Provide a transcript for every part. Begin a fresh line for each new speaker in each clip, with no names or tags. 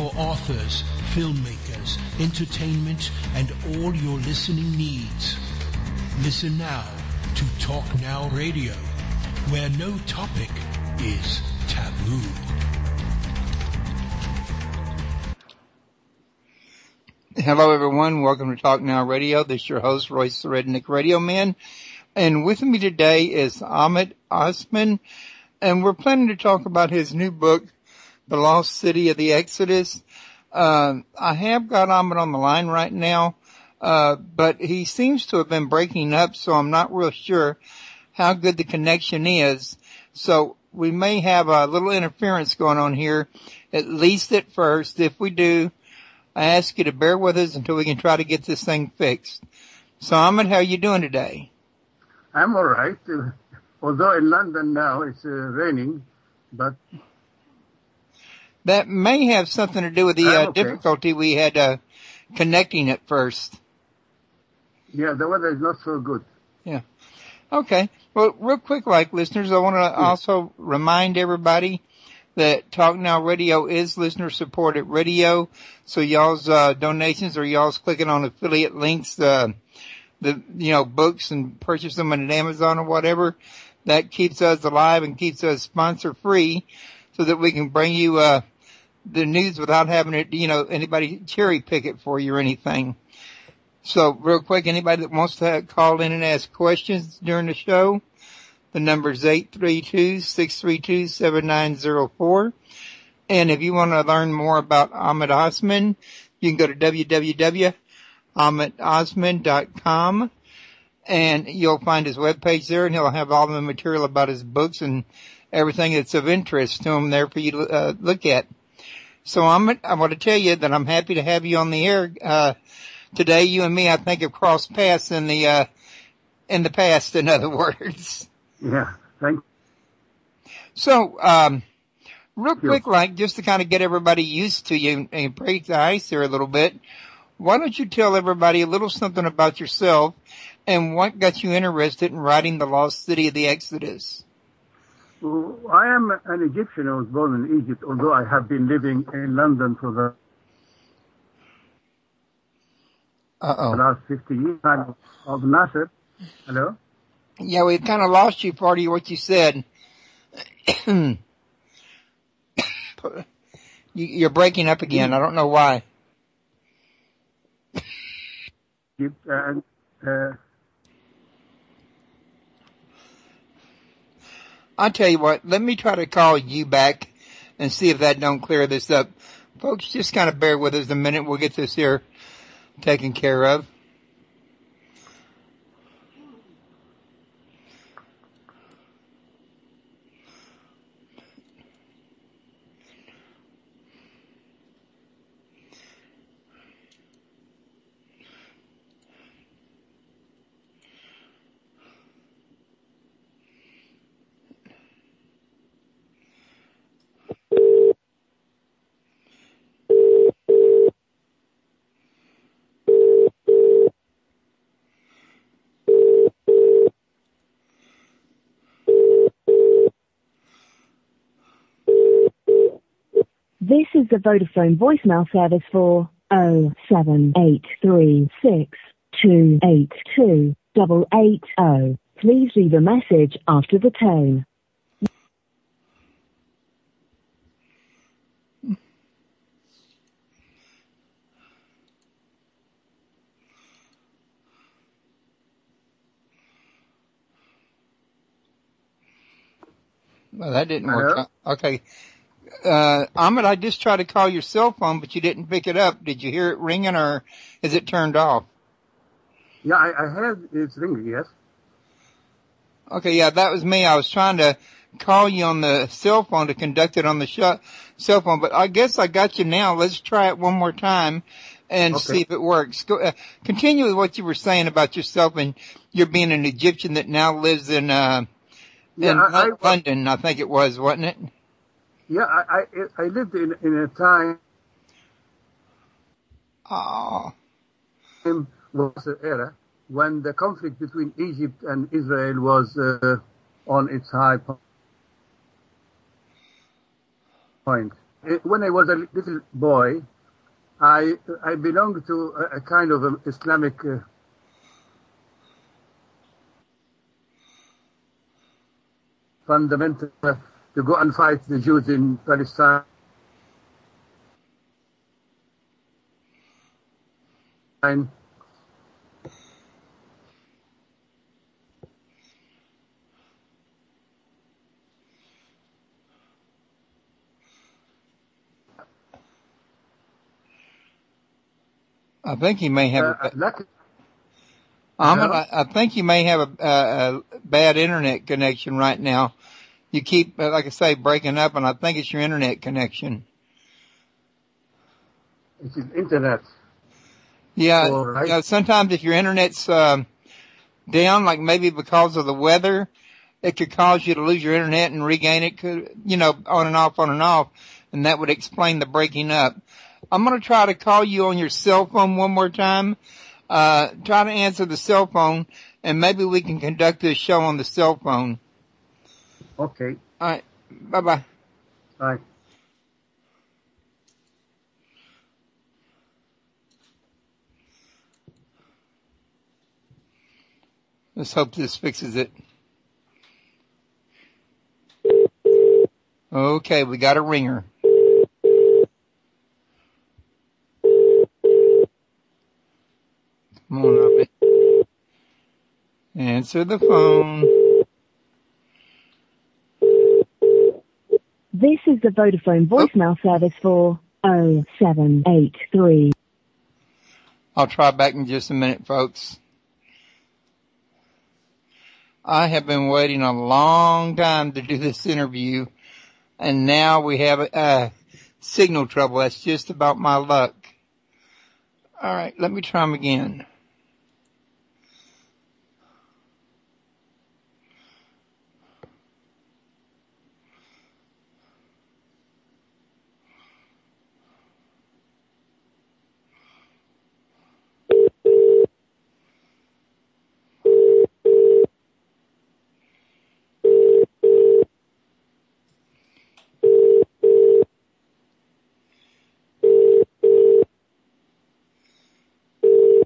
for authors, filmmakers, entertainment, and all your listening needs. Listen now to Talk Now Radio, where no topic is taboo.
Hello, everyone. Welcome to Talk Now Radio. This is your host, Royce the Redneck Radio Man. And with me today is Ahmed Osman. And we're planning to talk about his new book, The Lost City of the Exodus. I have got Ahmed on the line right now, but he seems to have been breaking up, so I'm not real sure how good the connection is. So we may have a little interference going on here, at least at first. If we do, I ask you to bear with us until we can try to get this thing fixed. So, Ahmed, how are you doing today?
I'm all right. Although in London now it's raining, but...
That may have something to do with the difficulty we had connecting at first.
Yeah, the weather is not so good.
Yeah. Okay. Well, real quick, listeners, I want to also remind everybody that Talk Now Radio is listener-supported radio, so y'all's donations or y'all's clicking on affiliate links, books and purchase them on Amazon or whatever, that keeps us alive and keeps us sponsor-free so that we can bring you the news without having it, anybody cherry-pick it for you or anything. So, real quick, anybody that wants to call in and ask questions during the show, the number is 832-632-7904. And if you want to learn more about Ahmed Osman, you can go to www.ahmedosman.com, and you'll find his webpage there, and he'll have all the material about his books and everything that's of interest to him there for you to look at. So, Ahmed, I want to tell you that I'm happy to have you on the air today. You and me, I think, have crossed paths in the past, in other words.
Yeah, thank you.
So, real quick, just to kind of get everybody used to you and break the ice here a little bit, why don't you tell everybody a little something about yourself and what got you interested in writing The Lost City of the Exodus?
Well, I am an Egyptian. I was born in Egypt, although I have been living in London for the last 50 years. I'm of Nasser. Hello?
Yeah, we kind of lost you, part of what you said. You're breaking up again. I don't know why. I'll tell you what, let me try to call you back and see if that don't clear this up. Folks, just kind of bear with us a minute. We'll get this here taken care of.
This is the Vodafone voicemail service for 07836282880. Please leave a message after the tone.
Well, that didn't work. Okay. Ahmed, I just tried to call your cell phone, but you didn't pick it up. Did you hear it ringing, or is it turned off?
Yeah, I heard it's ringing, yes.
Okay, yeah, that was me. I was trying to call you on the cell phone to conduct it on the cell phone, but I guess I got you now. Let's try it one more time and see if it works. Go, continue with what you were saying about yourself and you're being an Egyptian that now lives in London, I think it was, wasn't it?
Yeah, I lived in a time. Was an era when the conflict between Egypt and Israel was on its high point. when I was a little boy, I belonged to a kind of Islamic fundamental to go and fight the Jews in Palestine.
I think you may have I think you may have a bad internet connection right now. You keep, like I say, breaking up, and I think it's your internet connection.
It is internet.
Yeah,
Right.
you know, sometimes if your internet's down, like maybe because of the weather, it could cause you to lose your internet and regain it, you know, on and off, and that would explain the breaking up. I'm going to try to call you on your cell phone one more time. Try to answer the cell phone, and maybe we can conduct this show on the cell phone.
Okay.
All right. Bye-bye.
Bye.
Let's hope this fixes it. Okay, we got a ringer. Come on, Ahmed. Answer the phone.
This is the Vodafone voicemail service for 0783.
I'll try back in just a minute, folks. I have been waiting a long time to do this interview, and now we have signal trouble. That's just about my luck. All right, let me try them again.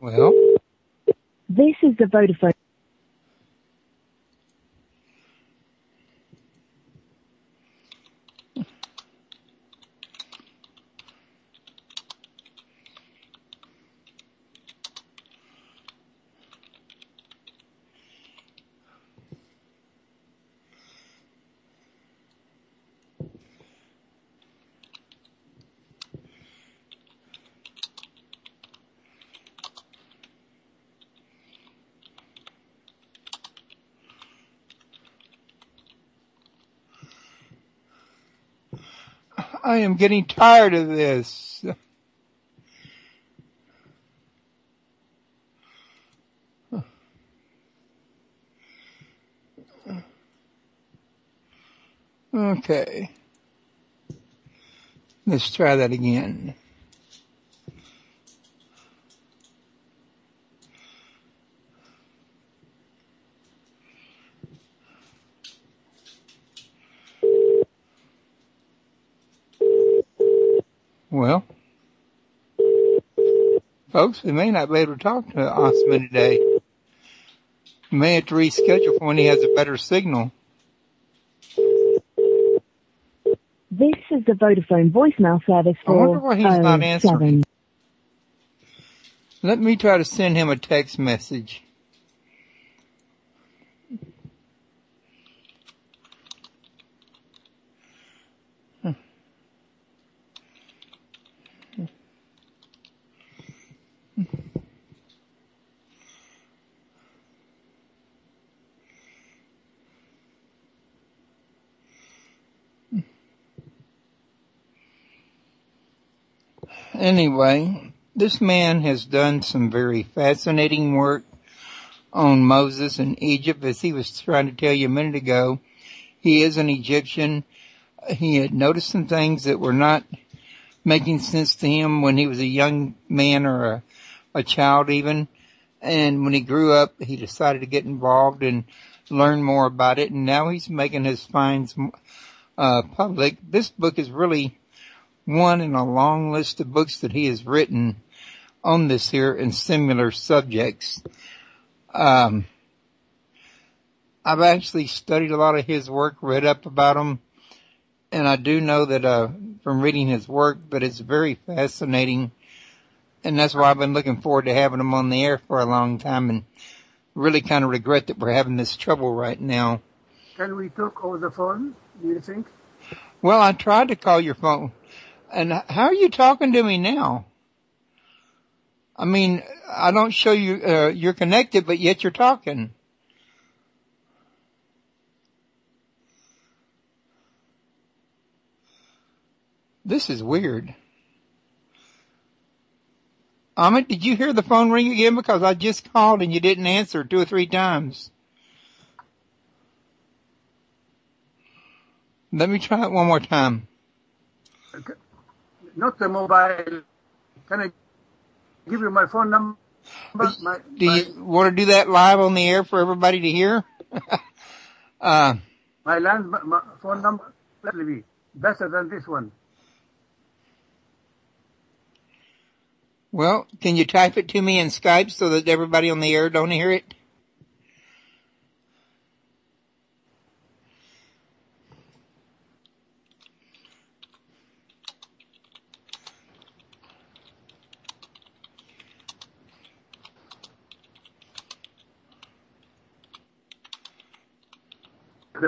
Well,
This is the Vodafone.
I am getting tired of this. Okay. Let's try that again. Well, folks, we may not be able to talk to Osman today. We may have to reschedule for when he has a better signal.
This is the Vodafone voicemail service
I wonder
for
why he's not answering.
07.
Let me try to send him a text message. Anyway, this man has done some very fascinating work on Moses in Egypt. As he was trying to tell you a minute ago, he is an Egyptian. He had noticed some things that were not making sense to him when he was a young man or a child even. And when he grew up, he decided to get involved and learn more about it. And now he's making his finds public. This book is really one in a long list of books that he has written on this here and similar subjects. I've actually studied a lot of his work, read up about him, and I do know that from reading his work that it's very fascinating, and that's why I've been looking forward to having him on the air for a long time, and really kind of regret that we're having this trouble right now.
Can we talk over the phone, do you think?
Well, I tried to call your phone. And how are you talking to me now? I mean, I don't show you, you're connected, but yet you're talking. This is weird. Ahmed, did you hear the phone ring again? Because I just called and you didn't answer 2 or 3 times. Let me try it one more time.
Okay. Not the mobile. Can I give you my phone number?
Do you want to do that live on the air for everybody to hear?
My phone number will be better than this one.
Well, can you type it to me in Skype so that everybody on the air don't hear it?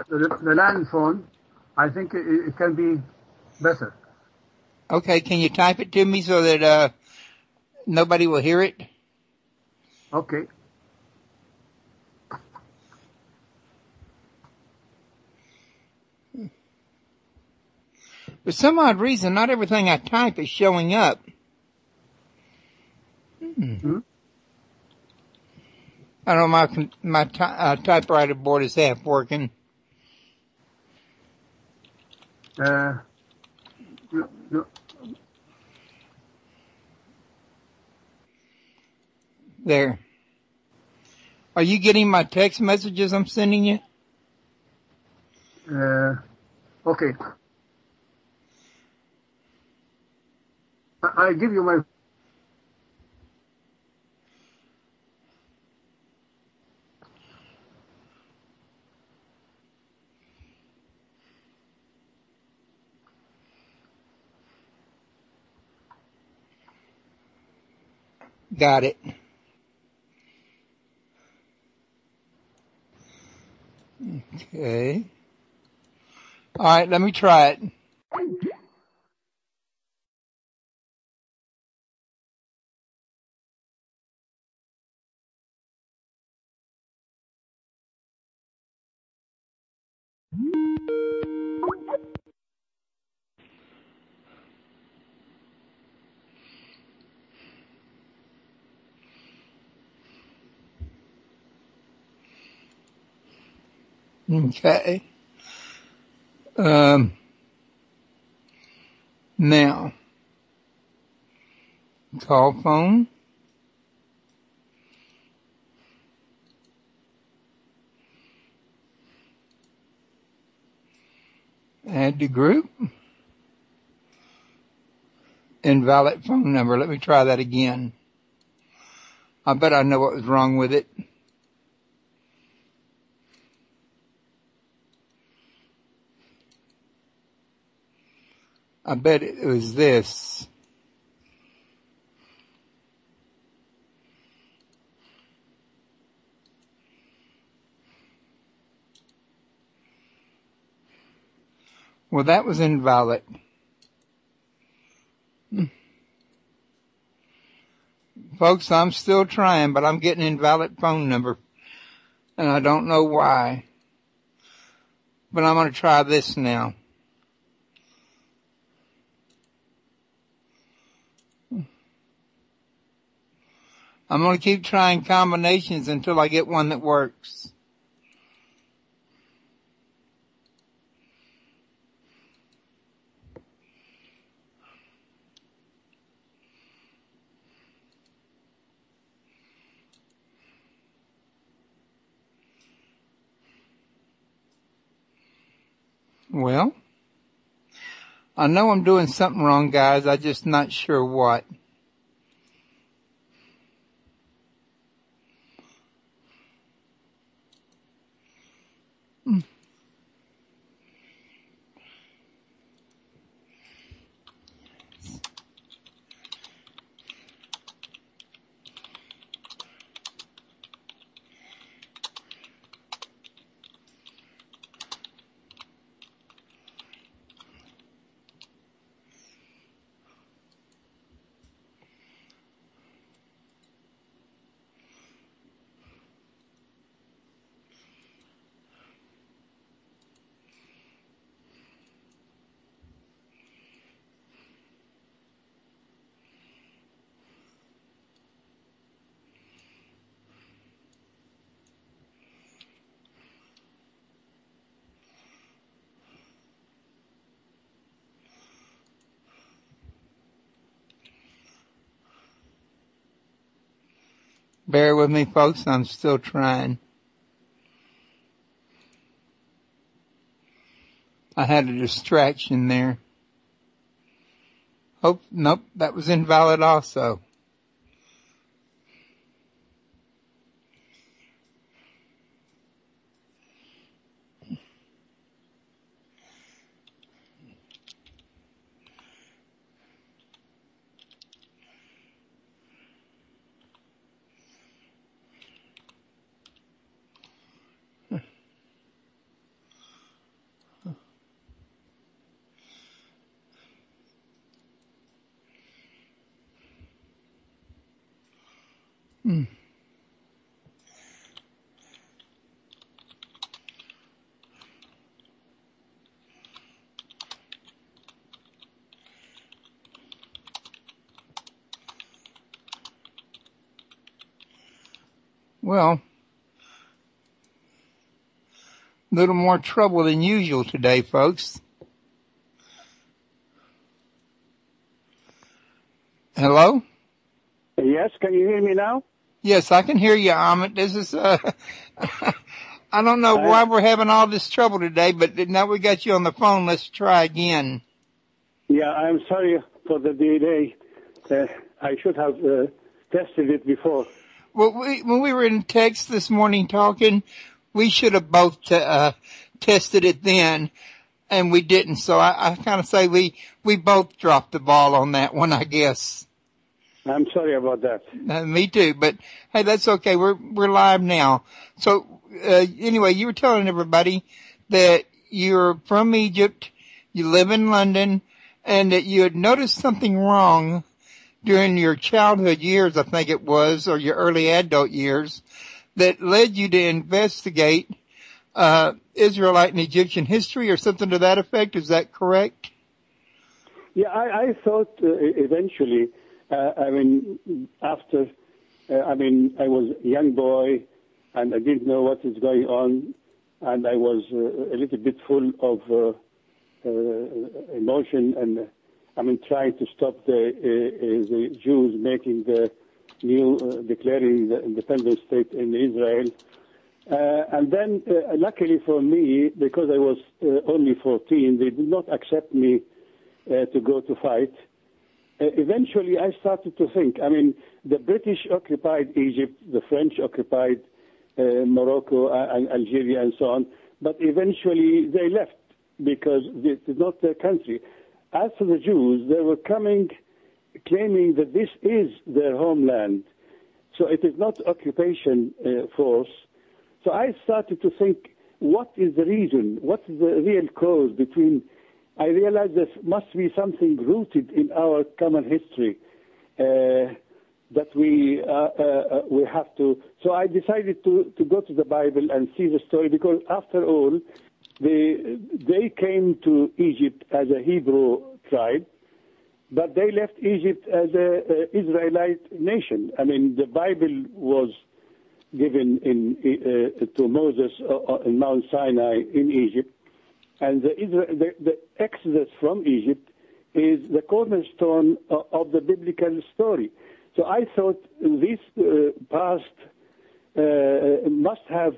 The land phone, I think it can be better.
Okay, can you type it to me so that nobody will hear it?
Okay.
For some odd reason, not everything I type is showing up.
Hmm?
I don't know, my typewriter board is half working.
No.
There. Are you getting my text messages I'm sending you?
Okay. I'll give you my...
Got it. Okay. All right, let me try it. Okay. Now, call phone. Add to group. Invalid phone number. Let me try that again. I bet I know what was wrong with it. I bet it was this. Well, that was invalid. Folks, I'm still trying, but I'm getting invalid phone number. And I don't know why. But I'm going to try this now. I'm going to keep trying combinations until I get one that works. Well, I know I'm doing something wrong, guys. I'm just not sure what. Bear with me, folks. I'm still trying. I had a distraction there. Oh, nope, that was invalid also. Well, a little more trouble than usual today, folks. Hello?
Yes, can you hear me now?
Yes, I can hear you, Ahmed. This is, I don't know why we're having all this trouble today, but now we got you on the phone. Let's try again.
Yeah, I'm sorry for the delay. I should have tested it before.
Well, when we were in text this morning talking, we should have both tested it then, and we didn't. So I kind of say we both dropped the ball on that one, I guess.
I'm sorry about that.
Me too, but hey, that's okay. We're live now. So anyway, you were telling everybody that you're from Egypt, you live in London, and that you had noticed something wrong during your childhood years, I think it was, or your early adult years, that led you to investigate Israelite and Egyptian history or something to that effect. Is that correct?
Yeah, I thought eventually, after, I was a young boy and I didn't know what is going on, and I was a little bit full of emotion and trying to stop the Jews making the new, declaring the independent state in Israel. And then, luckily for me, because I was only 14, they did not accept me to go to fight. Eventually, I started to think, the British occupied Egypt, the French occupied Morocco and Algeria and so on, but eventually they left because it is not their country. As for the Jews, they were coming, claiming that this is their homeland. So it is not occupation force. So I started to think, what is the reason? What is the real cause between... I realized there must be something rooted in our common history that we have to... So I decided to go to the Bible and see the story, because after all, they came to Egypt as a Hebrew tribe, but they left Egypt as an Israelite nation. The Bible was given to Moses in Mount Sinai in Egypt, and the Exodus from Egypt is the cornerstone of the biblical story. So I thought this past must have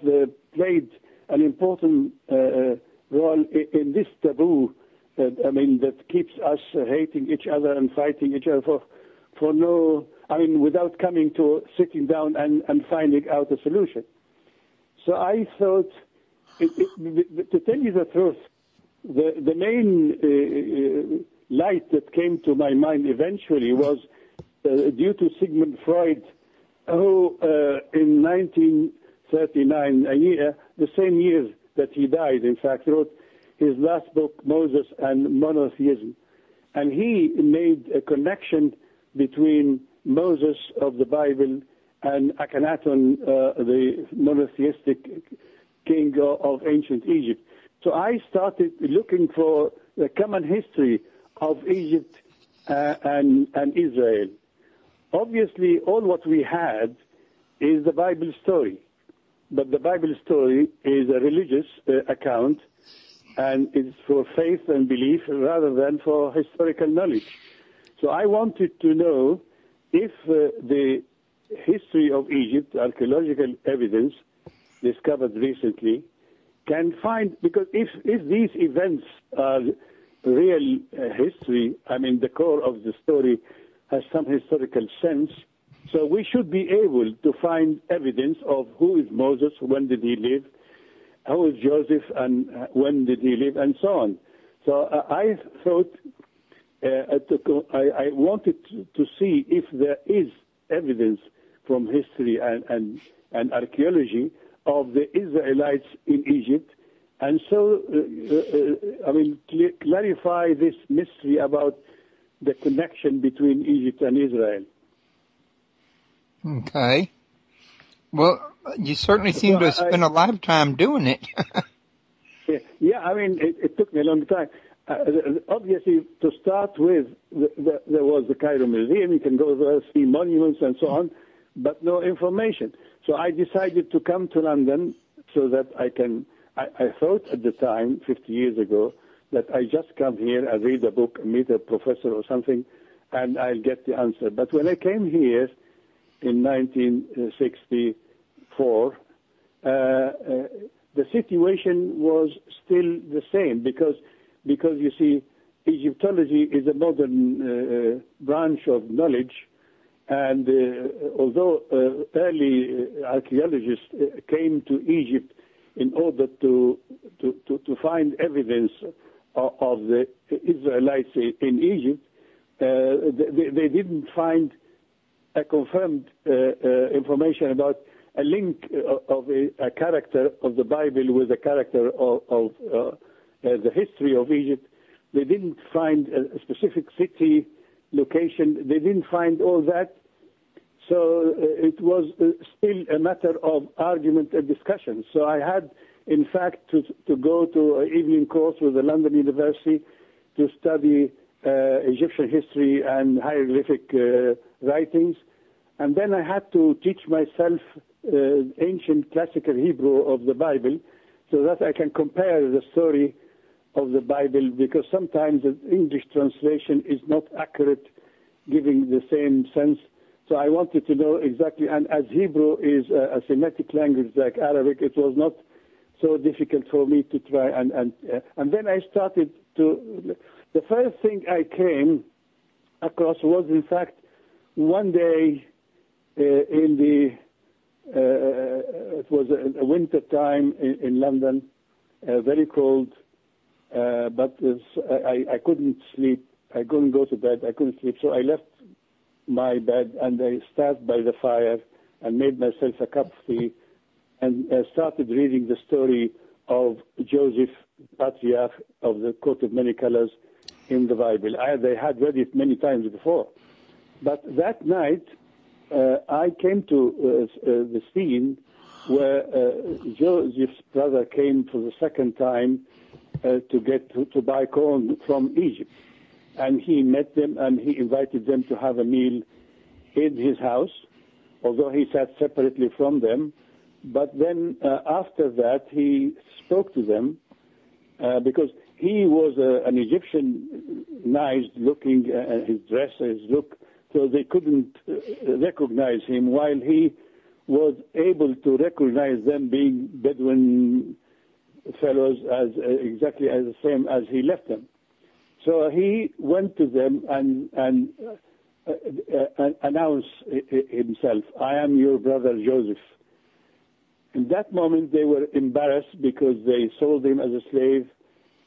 played an important role in this taboo that keeps us hating each other and fighting each other for no, without coming to sitting down and finding out a solution. So I thought, to tell you the truth, the main light that came to my mind eventually was due to Sigmund Freud, who in 1939, the same year that he died, in fact, wrote his last book, Moses and Monotheism. And he made a connection between Moses of the Bible and Akhenaten, the monotheistic king of ancient Egypt. So I started looking for the common history of Egypt and Israel. Obviously, all what we had is the Bible story. But the Bible story is a religious account, and it's for faith and belief rather than for historical knowledge. So I wanted to know if the history of Egypt, archaeological evidence discovered recently, can find, because if these events are real history, the core of the story has some historical sense, so we should be able to find evidence of who is Moses, when did he live, who is Joseph, and when did he live, and so on. So I thought, I wanted to see if there is evidence from history and archaeology of the Israelites in Egypt, and so clarify this mystery about the connection between Egypt and Israel.
Okay. Well, you certainly seem to have spent a lifetime doing it.
Yeah, it took me a long time. Obviously, to start with, there was the Cairo Museum. You can go there, see monuments and so on, but no information. So I decided to come to London so that I thought at the time, 50 years ago, that I just come here and read a book, meet a professor or something, and I'll get the answer. But when I came here in 1964, the situation was still the same because you see, Egyptology is a modern branch of knowledge, and although early archaeologists came to Egypt in order to find evidence of the Israelites in Egypt, they didn't find a confirmed information about a link of a character of the Bible with a character of the history of Egypt. They didn't find a specific city, location. They didn't find all that. So it was still a matter of argument and discussion. So I had, in fact, to go to an evening course with the London University to study Egyptian history and hieroglyphic writings. And then I had to teach myself ancient classical Hebrew of the Bible so that I can compare the story of the Bible, because sometimes the English translation is not accurate, giving the same sense. So I wanted to know exactly, and as Hebrew is a Semitic language like Arabic, it was not so difficult for me to try. And then I started to, the first thing I came across was, in fact, one day it was a winter time in London, very cold, but I couldn't sleep. I couldn't go to bed. I couldn't sleep. So I left my bed and I sat by the fire and made myself a cup of tea and started reading the story of Joseph, Patriarch of the coat of many colors in the Bible. They had read it many times before. But that night, I came to the scene where Joseph's brother came for the second time to buy corn from Egypt. And he met them and he invited them to have a meal in his house, although he sat separately from them. But then after that, he spoke to them because he was an Egyptian, nice looking, his dress, his look, so they couldn't recognize him, while he was able to recognize them being Bedouin fellows as exactly as the same as he left them. So he went to them and announced himself, I am your brother Joseph. In that moment, they were embarrassed because they sold him as a slave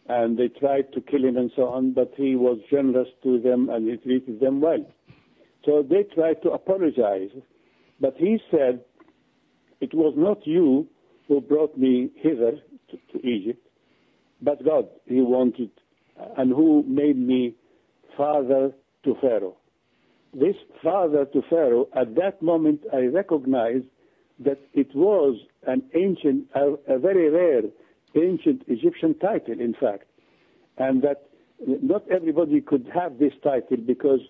and they tried to kill him and so on, but he was generous to them and he treated them well. So they tried to apologize, but he said, it was not you who brought me hither to Egypt, but God, he wanted, and who made me father to Pharaoh. This father to Pharaoh, at that moment, I recognized that it was an ancient, a very rare ancient Egyptian title, in fact, and that not everybody could have this title because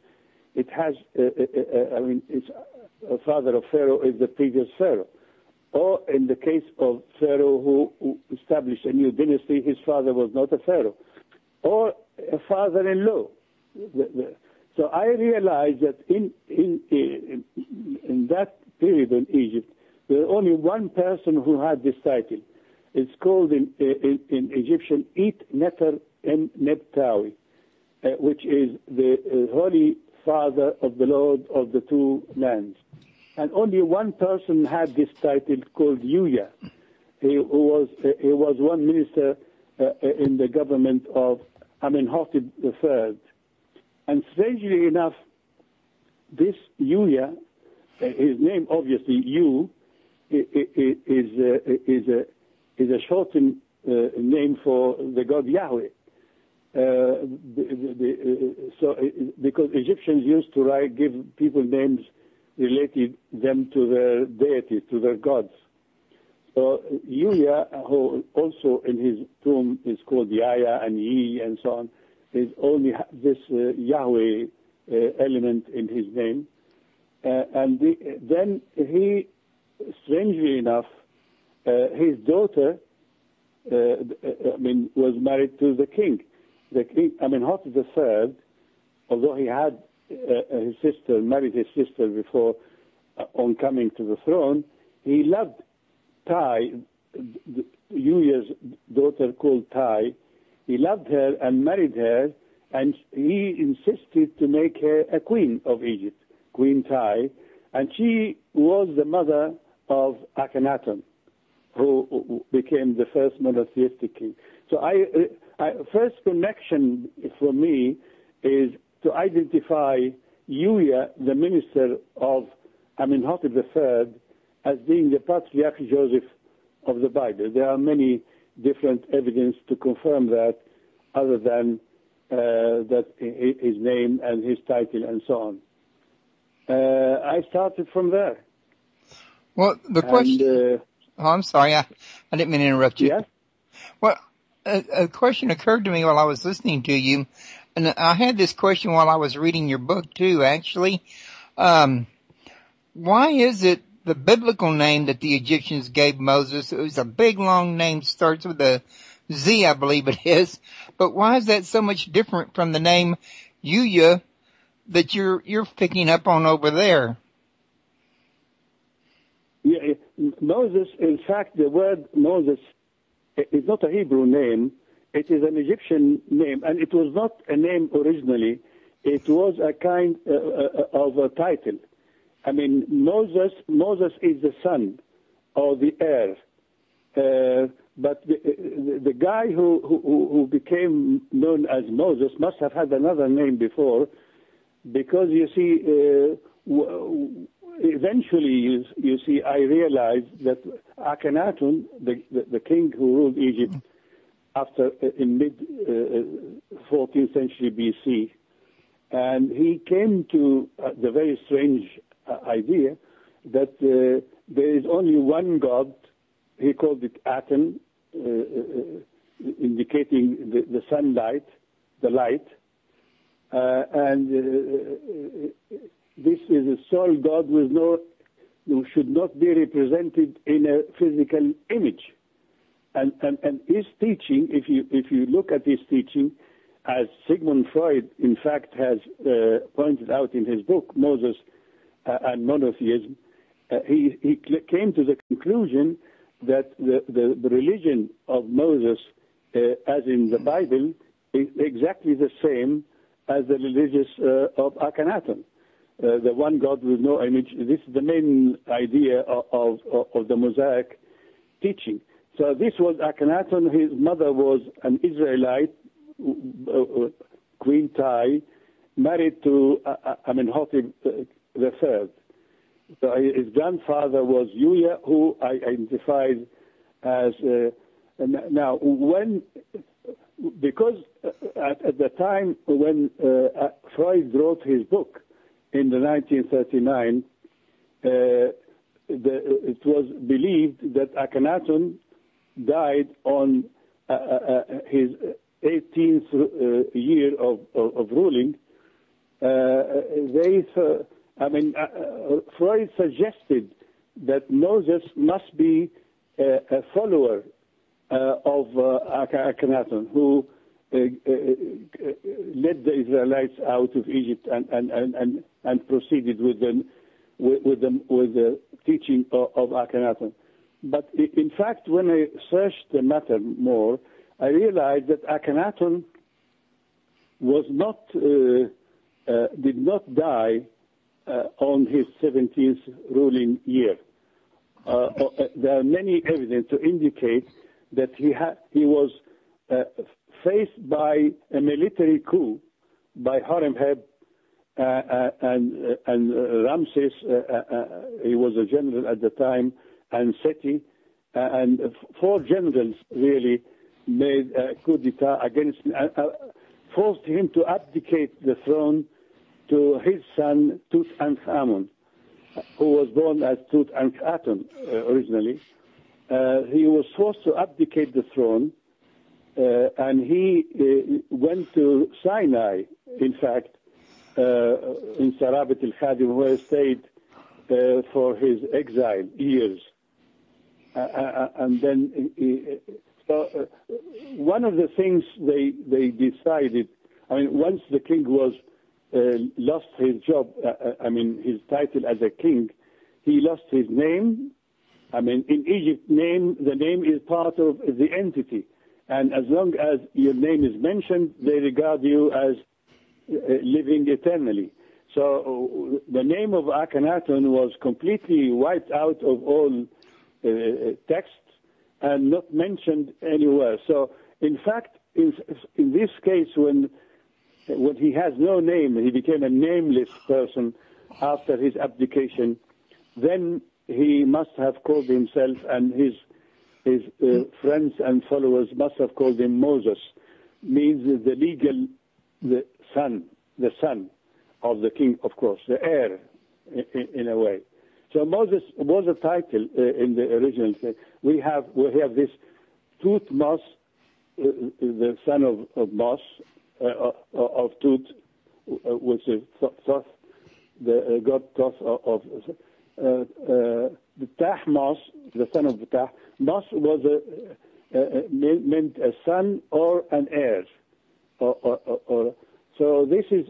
it has, it's a father of Pharaoh is the previous Pharaoh. Or in the case of Pharaoh who established a new dynasty, his father was not a Pharaoh. Or a father-in-law. So I realized that in that period in Egypt, there was only one person who had this title. It's called in Egyptian, It Neter En Nebtawi, which is the Holy Father of the Lord of the two lands. And only one person had this title called Yuya. He was one minister in the government of Amenhotep III. And strangely enough, this Yuya, his name obviously Yu, is a shortened name for the god Yahweh. Because Egyptians used to give people names related them to their deities, to their gods. So Yuya, who also in his tomb is called Yaya and Yi and so on, is only this Yahweh element in his name. Then he, strangely enough, his daughter, was married to the king. The king, Amenhotep III, although he had his sister, married his sister before on coming to the throne, he loved Tai, Yuya's daughter called Tai. He loved her and married her, and he insisted to make her a queen of Egypt, Queen Tai, and she was the mother of Akhenaten, who became the first monotheistic king. So first connection for me is to identify Yuya, the minister of Amenhotep III, as being the Patriarch Joseph of the Bible. There are many different evidence to confirm that, other than that his name and his title and so on. I started from there.
Well, the question... I'm sorry, I didn't mean to interrupt you.
Yes?
Well, a question occurred to me while I was listening to you, and I had this question while I was reading your book too, actually. Why is it the biblical name that the Egyptians gave Moses? It was a big, long name, starts with a Z, I believe it is. But why is that so much different from the name Yuya that you're picking up on over there?
Yeah, Moses, in fact, the word Moses is not a Hebrew name. It is an Egyptian name, and it was not a name originally. It was a kind of a title. Moses is the son or the heir. But the guy who became known as Moses must have had another name before, because you see, eventually you see, I realized that Akhenaten, the king who ruled Egypt in mid 14th century BC, and he came to the very strange idea that there is only one God. He called it Aten, indicating the sunlight, the light. And this is a sole God who should not be represented in a physical image. And his teaching, if you look at his teaching, as Sigmund Freud, in fact, has pointed out in his book, Moses and Monotheism, he came to the conclusion that the religion of Moses, as in the Bible, is exactly the same as the lineages of Akhenaten, the one God with no image. This is the main idea of the Mosaic teaching. So this was Akhenaten. His mother was an Israelite, Queen Tai, married to Amenhotep III. So his grandfather was Yuya, who I identified as now because at the time when Freud wrote his book in the 1939, it was believed that Akhenaten died on his 18th year of ruling. Freud suggested that Moses must be a follower of Akhenaten, who led the Israelites out of Egypt and proceeded with the teaching of Akhenaten. But in fact, when I searched the matter more, I realized that Akhenaten was did not die on his 17th ruling year. There are many evidence to indicate that he was faced by a military coup by Horemheb and Ramses. He was a general at the time, and Seti, and 4 generals really made a coup d'etat against him, forced him to abdicate the throne to his son Tutankhamun, who was born as Tutankhaten originally. He was forced to abdicate the throne, and he went to Sinai, in fact, in Sarabat al-Khadim, where he stayed for his exile years. And then, one of the things they decided, once the king was lost his job, his title as a king, he lost his name. In Egypt, the name is part of the entity. And as long as your name is mentioned, they regard you as living eternally. So the name of Akhenaten was completely wiped out of all texts and not mentioned anywhere. So, in fact, in this case, when he has no name, he became a nameless person after his abdication, then he must have called himself, and his friends and followers must have called him Moses, means the son of the king, of course, the heir, in a way. So Moses was a title in the original. We have this Thutmose, the son of Mos, of Tut, which is Thoth, the god Thoth of the Tahmos, the son of Ptah. Mos was meant a son or an heir. So this is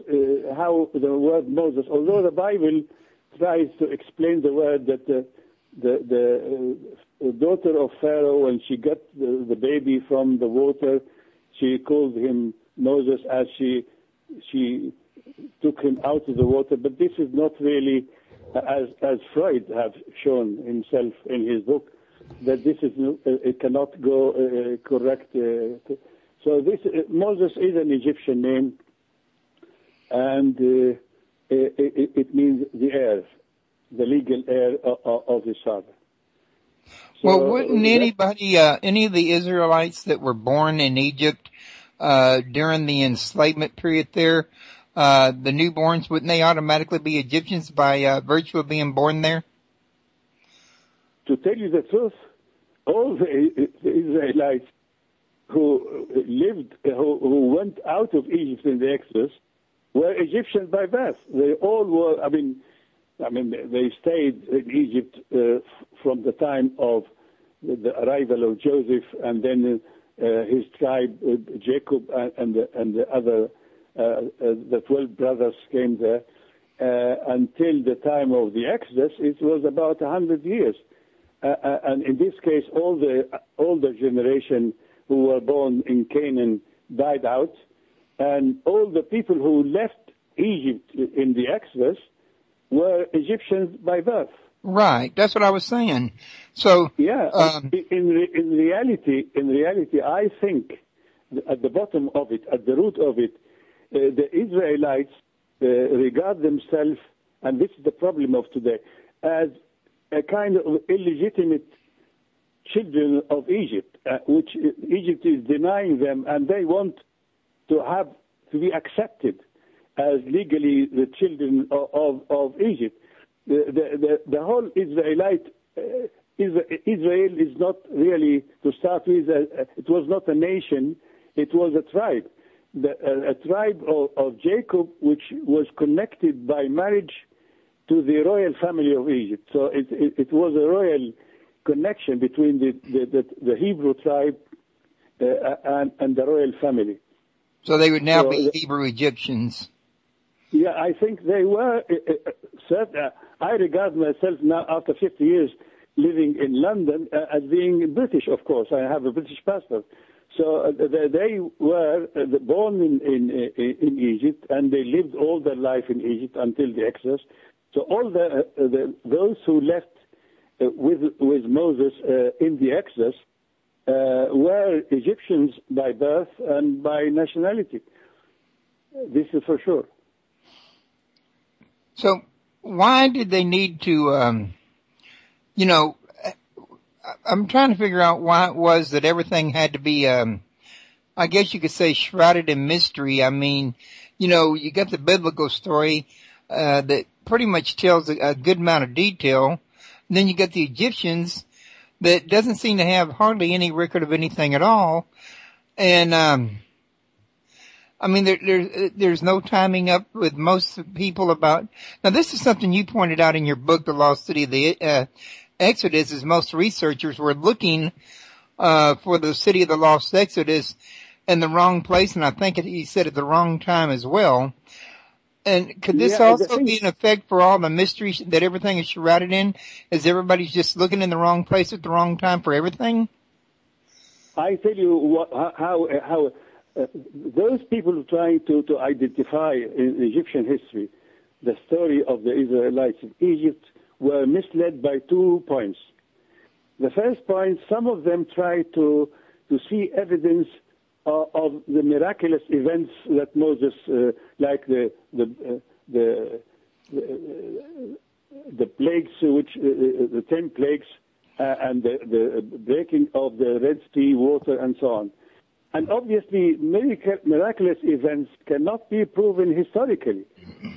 how the word Moses, although the Bible tries to explain the word that the daughter of Pharaoh, when she got the baby from the water, she called him Moses as she took him out of the water. But this is not really, as Freud have shown himself in his book, that this is it cannot go correct. So this Moses is an Egyptian name, and it means the heir, the legal heir of his father. So,
well, wouldn't anybody, any of the Israelites that were born in Egypt during the enslavement period there, the newborns, wouldn't they automatically be Egyptians by virtue of being born there?
To tell you the truth, all the Israelites who lived, who went out of Egypt in the Exodus, were Egyptian by birth. They all were. They stayed in Egypt from the time of the arrival of Joseph, and then his tribe, Jacob, and the other, the 12 brothers came there until the time of the Exodus. It was about 100 years, and in this case, all the older generation who were born in Canaan died out, And all the people who left Egypt in the Exodus were Egyptians by birth.
Right. That's what I was saying. So
yeah, in reality, I think at the bottom of it, at the root of it, the Israelites regard themselves, and this is the problem of today, as a kind of illegitimate children of Egypt, which Egypt is denying them, and they want to be accepted as legally the children of Egypt. The whole Israelite Israel is not really, to start with, it was not a nation, it was a tribe. A tribe of Jacob, which was connected by marriage to the royal family of Egypt. So it was a royal connection between the Hebrew tribe and the royal family.
So they would now be Hebrew Egyptians.
Yeah, I think they were. I regard myself now, after 50 years living in London, as being British, of course. I have a British passport. So they were born in Egypt, and they lived all their life in Egypt until the Exodus. So all those who left with Moses in the Exodus were Egyptians by birth and by nationality. This is for sure.
So why did they need to, I'm trying to figure out why it was that everything had to be, I guess you could say, shrouded in mystery. I mean, you got the biblical story that pretty much tells a good amount of detail. And then you got the Egyptians that doesn't seem to have hardly any record of anything at all. And, I mean, there's no timing up with most people about. Now, this is something you pointed out in your book, The Lost City of the Exodus, is most researchers were looking for the city of the Lost Exodus in the wrong place, and I think he said at the wrong time as well. And could this also be an effect for all the mystery that everything is shrouded in? Is everybody's just looking in the wrong place at the wrong time for everything?
I tell you how those people trying to identify in Egyptian history the story of the Israelites of Egypt were misled by 2 points. The first point, some of them tried to see evidence of the miraculous events that Moses, like the plagues, which the 10 plagues, and the breaking of the Red Sea water, and so on. And obviously, miraculous events cannot be proven historically.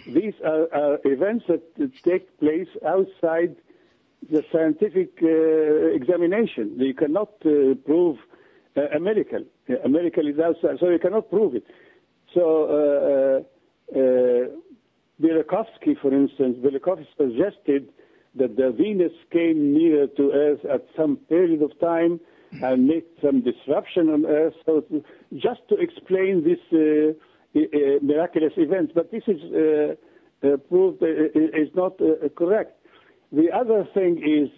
These are events that take place outside the scientific examination. You cannot prove a miracle. A miracle is outside, so you cannot prove it. So Velikovsky, for instance, suggested that the Venus came nearer to Earth at some period of time and make some disruption on Earth, so just to explain this miraculous event. But this is proved is not correct. The other thing is,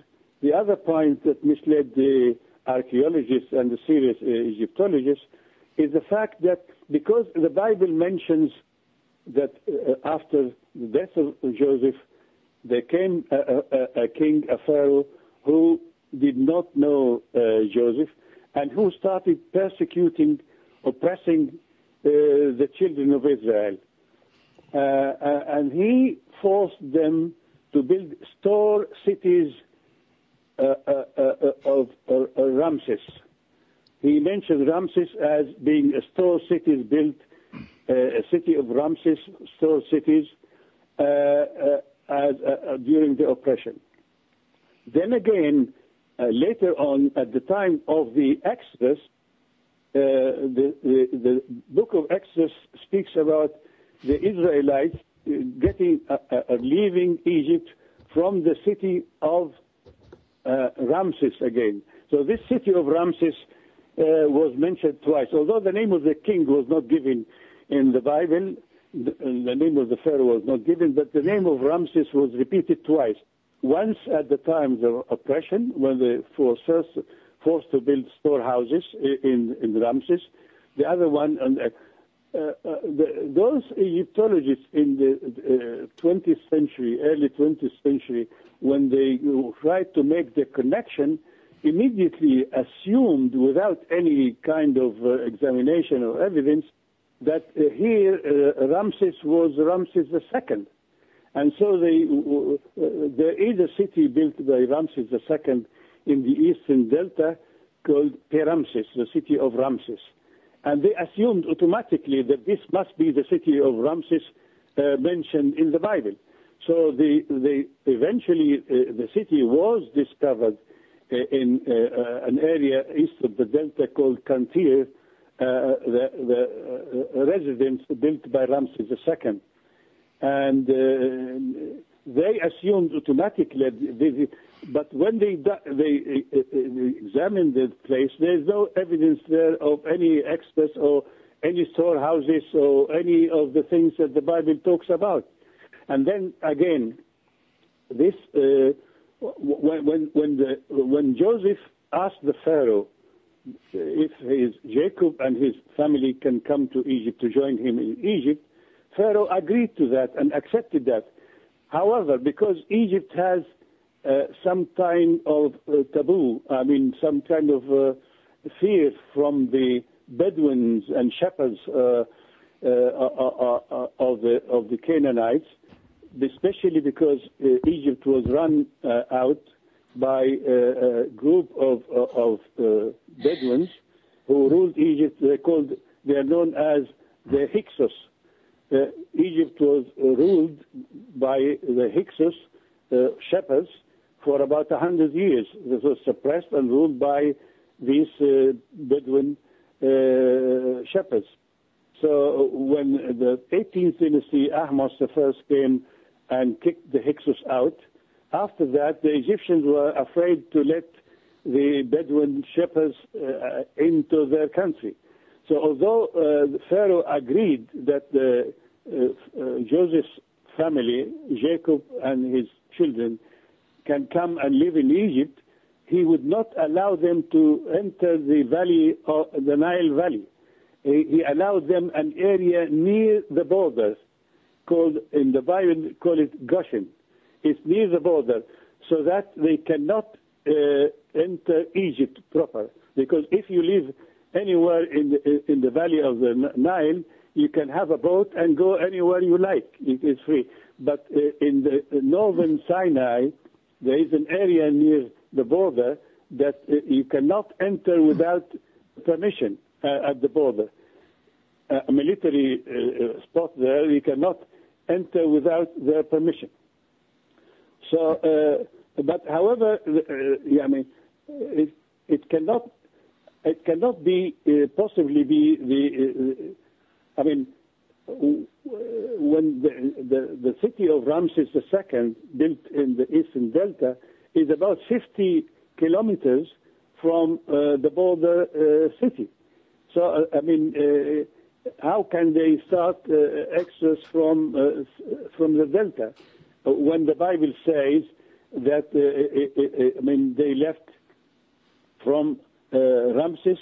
the other point that misled the archaeologists and the serious Egyptologists is the fact that because the Bible mentions that after the death of Joseph, there came a king, a pharaoh, who did not know Joseph, and who started persecuting, oppressing the children of Israel. And he forced them to build store cities of Ramses. He mentioned Ramses as being a store cities built, a city of Ramses, store cities, during the oppression. Then again, later on, at the time of the Exodus, the book of Exodus speaks about the Israelites leaving Egypt from the city of Ramses again. So this city of Ramses was mentioned twice. Although the name of the king was not given in the Bible, the name of the pharaoh was not given, but the name of Ramses was repeated twice. Once at the time of oppression, when they were forced to build storehouses in Ramses. The other one those Egyptologists in the 20th century, early 20th century, when they tried to make the connection, immediately assumed, without any kind of examination or evidence, that here Ramses was Ramses II. And so there is a city built by Ramses II in the eastern delta called Ramses, the city of Ramses. And they assumed automatically that this must be the city of Ramses mentioned in the Bible. So eventually the city was discovered in an area east of the delta called Kantir, the residence built by Ramses II. And they assumed automatically, but when they examined the place, there's no evidence there of any exodus or any storehouses or any of the things that the Bible talks about. And then again, this when Joseph asked the Pharaoh if Jacob and his family can come to Egypt to join him in Egypt, Pharaoh agreed to that and accepted that. However, because Egypt has some kind of taboo, some kind of fear from the Bedouins and shepherds of the Canaanites, especially because Egypt was run out by a group of Bedouins who ruled Egypt. They are known as the Hyksos. Egypt was ruled by the Hyksos shepherds for about 100 years. This was suppressed and ruled by these Bedouin shepherds. So when the 18th dynasty, Ahmed I came and kicked the Hyksos out, after that the Egyptians were afraid to let the Bedouin shepherds into their country. So although the Pharaoh agreed that Joseph's family, Jacob and his children, can come and live in Egypt, he would not allow them to enter the valley, the Nile Valley. He allowed them an area near the border, called in the Bible, call it Goshen. It's near the border, so that they cannot enter Egypt proper. Because if you live anywhere in the valley of the Nile, you can have a boat and go anywhere you like. It is free. But in the northern Sinai, there is an area near the border that you cannot enter without permission at the border. A military spot there, you cannot enter without their permission. So, but however, it cannot be possibly be when the city of Ramses II, built in the eastern delta, is about 50 kilometers from the border city. So, how can they start exodus from the delta when the Bible says that they left from Ramses,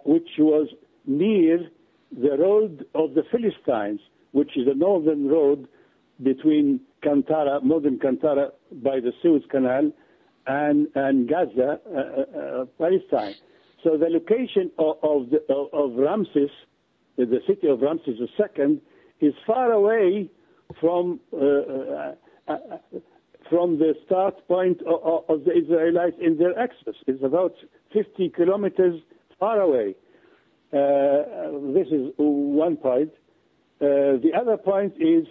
which was near the road of the Philistines, which is the northern road between Kantara, modern Kantara, by the Suez Canal, and Gaza, Palestine. So the location of Ramses, the city of Ramses II, is far away from the start point of the Israelites in their exodus. It's about 50 kilometers far away. This is one point. The other point is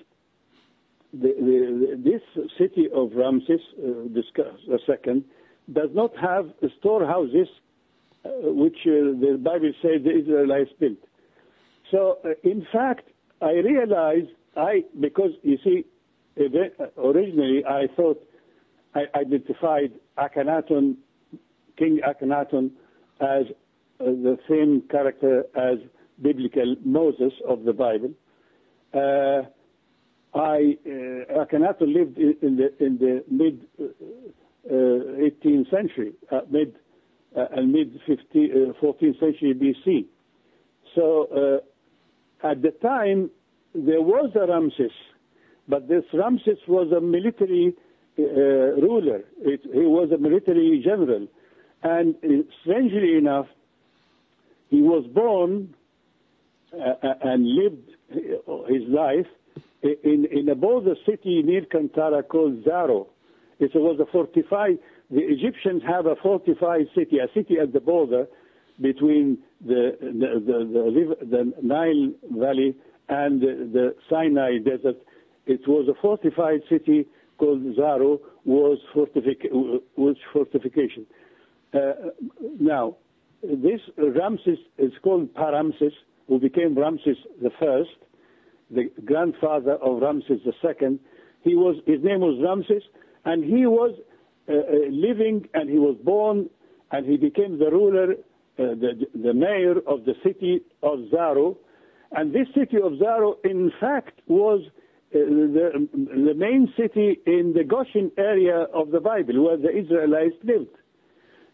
this city of Ramses II does not have storehouses which the Bible says the Israelites built. So, in fact, I realized because you see, originally I thought I identified Akhenaten, King Akhenaten, as the same character as biblical Moses of the Bible. Akhenaten lived in the mid 18th century, mid 14th century BC. So At the time, there was a Ramses, but this Ramses was a military ruler. He was a military general. And strangely enough, he was born and lived his life in a border city near Kantara called Zaro. It was a fortified, the Egyptians have a fortified city, a city at the border between the Nile Valley and the Sinai Desert. It was a fortified city called Zaro, was fortification. Now, this Ramses is called Paramses, who became Ramses the First, the grandfather of Ramses the Second. His name was Ramses, and he was living, and he was born, and he became the ruler, the mayor of the city of Zaro. And this city of Zaro, in fact, was the main city in the Goshen area of the Bible, where the Israelites lived.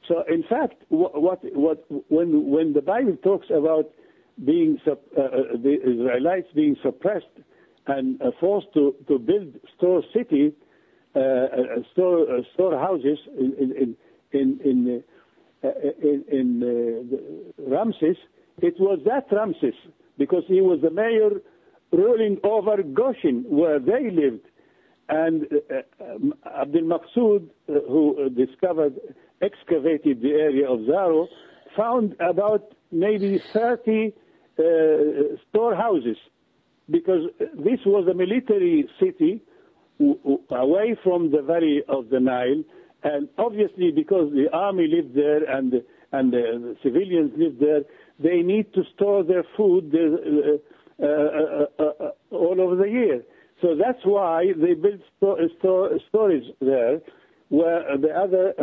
So, in fact, when the Bible talks about being the Israelites being suppressed and forced to build storehouses in Ramses, it was that Ramses, because he was the mayor ruling over Goshen, where they lived. And Abdul Maqsood, who excavated the area of Zaro, found about maybe 30 storehouses, because this was a military city away from the valley of the Nile, and obviously because the army lived there and the civilians lived there, they need to store their food all over the year. So that's why they built storage there, where the other.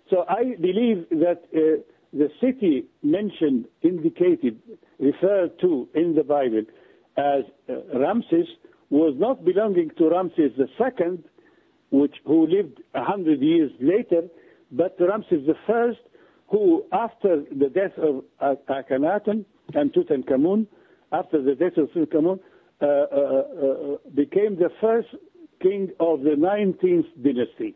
So I believe that the city mentioned, indicated, referred to in the Bible as Ramses was not belonging to Ramses II, who lived 100 years later, but Ramses I, who after the death of Akhenaten and Tutankhamun, after the death of Tutankhamun, became the first king of the 19th dynasty.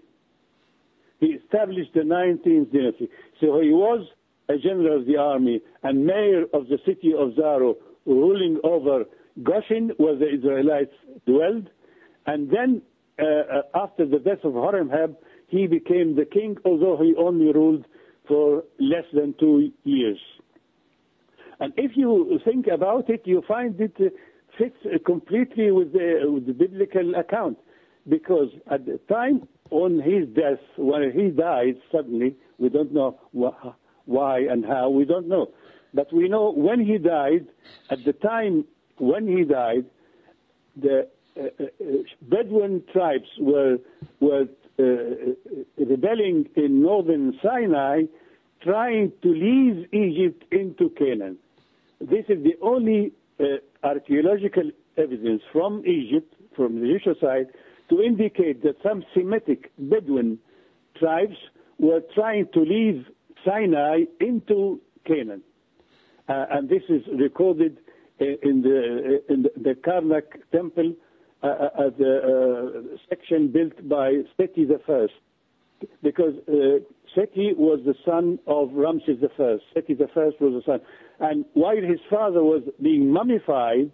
He established the 19th dynasty. So he was a general of the army and mayor of the city of Zaro, ruling over Goshen, where the Israelites dwelled. And then, after the death of Horemheb, he became the king, although he only ruled for less than 2 years. And if you think about it, you find it fits completely with the biblical account, because at the time on his death, when he died suddenly, we don't know why and how, we don't know. But we know when he died, at the time when he died, the Bedouin tribes were rebelling in northern Sinai, trying to leave Egypt into Canaan. This is the only archaeological evidence from Egypt, from the Egyptian side, to indicate that some Semitic Bedouin tribes were trying to leave Sinai into Canaan. And this is recorded in the Karnak temple, the section built by Seti I, because Seti was the son of Ramses I. Seti I was the son. And while his father was being mummified,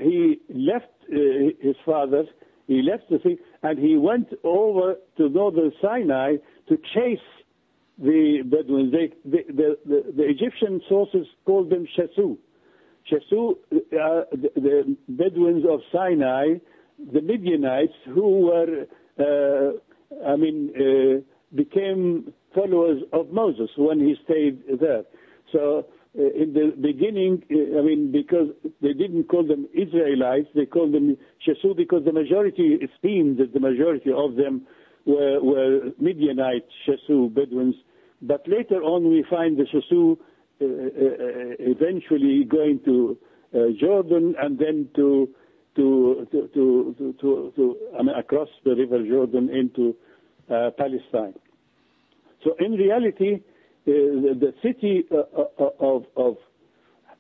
he left his father, he left the thing, and he went over to northern Sinai to chase the Bedouins. The Egyptian sources called them Shasu. Shasu, the Bedouins of Sinai, the Midianites, who were, became followers of Moses when he stayed there. So in the beginning, because they didn't call them Israelites, they called them Shasu, because the majority, it seemed that the majority of them were Midianite Shasu Bedouins. But later on, we find the Shasu eventually going to Jordan, and then across the river Jordan into Palestine. So in reality, the city of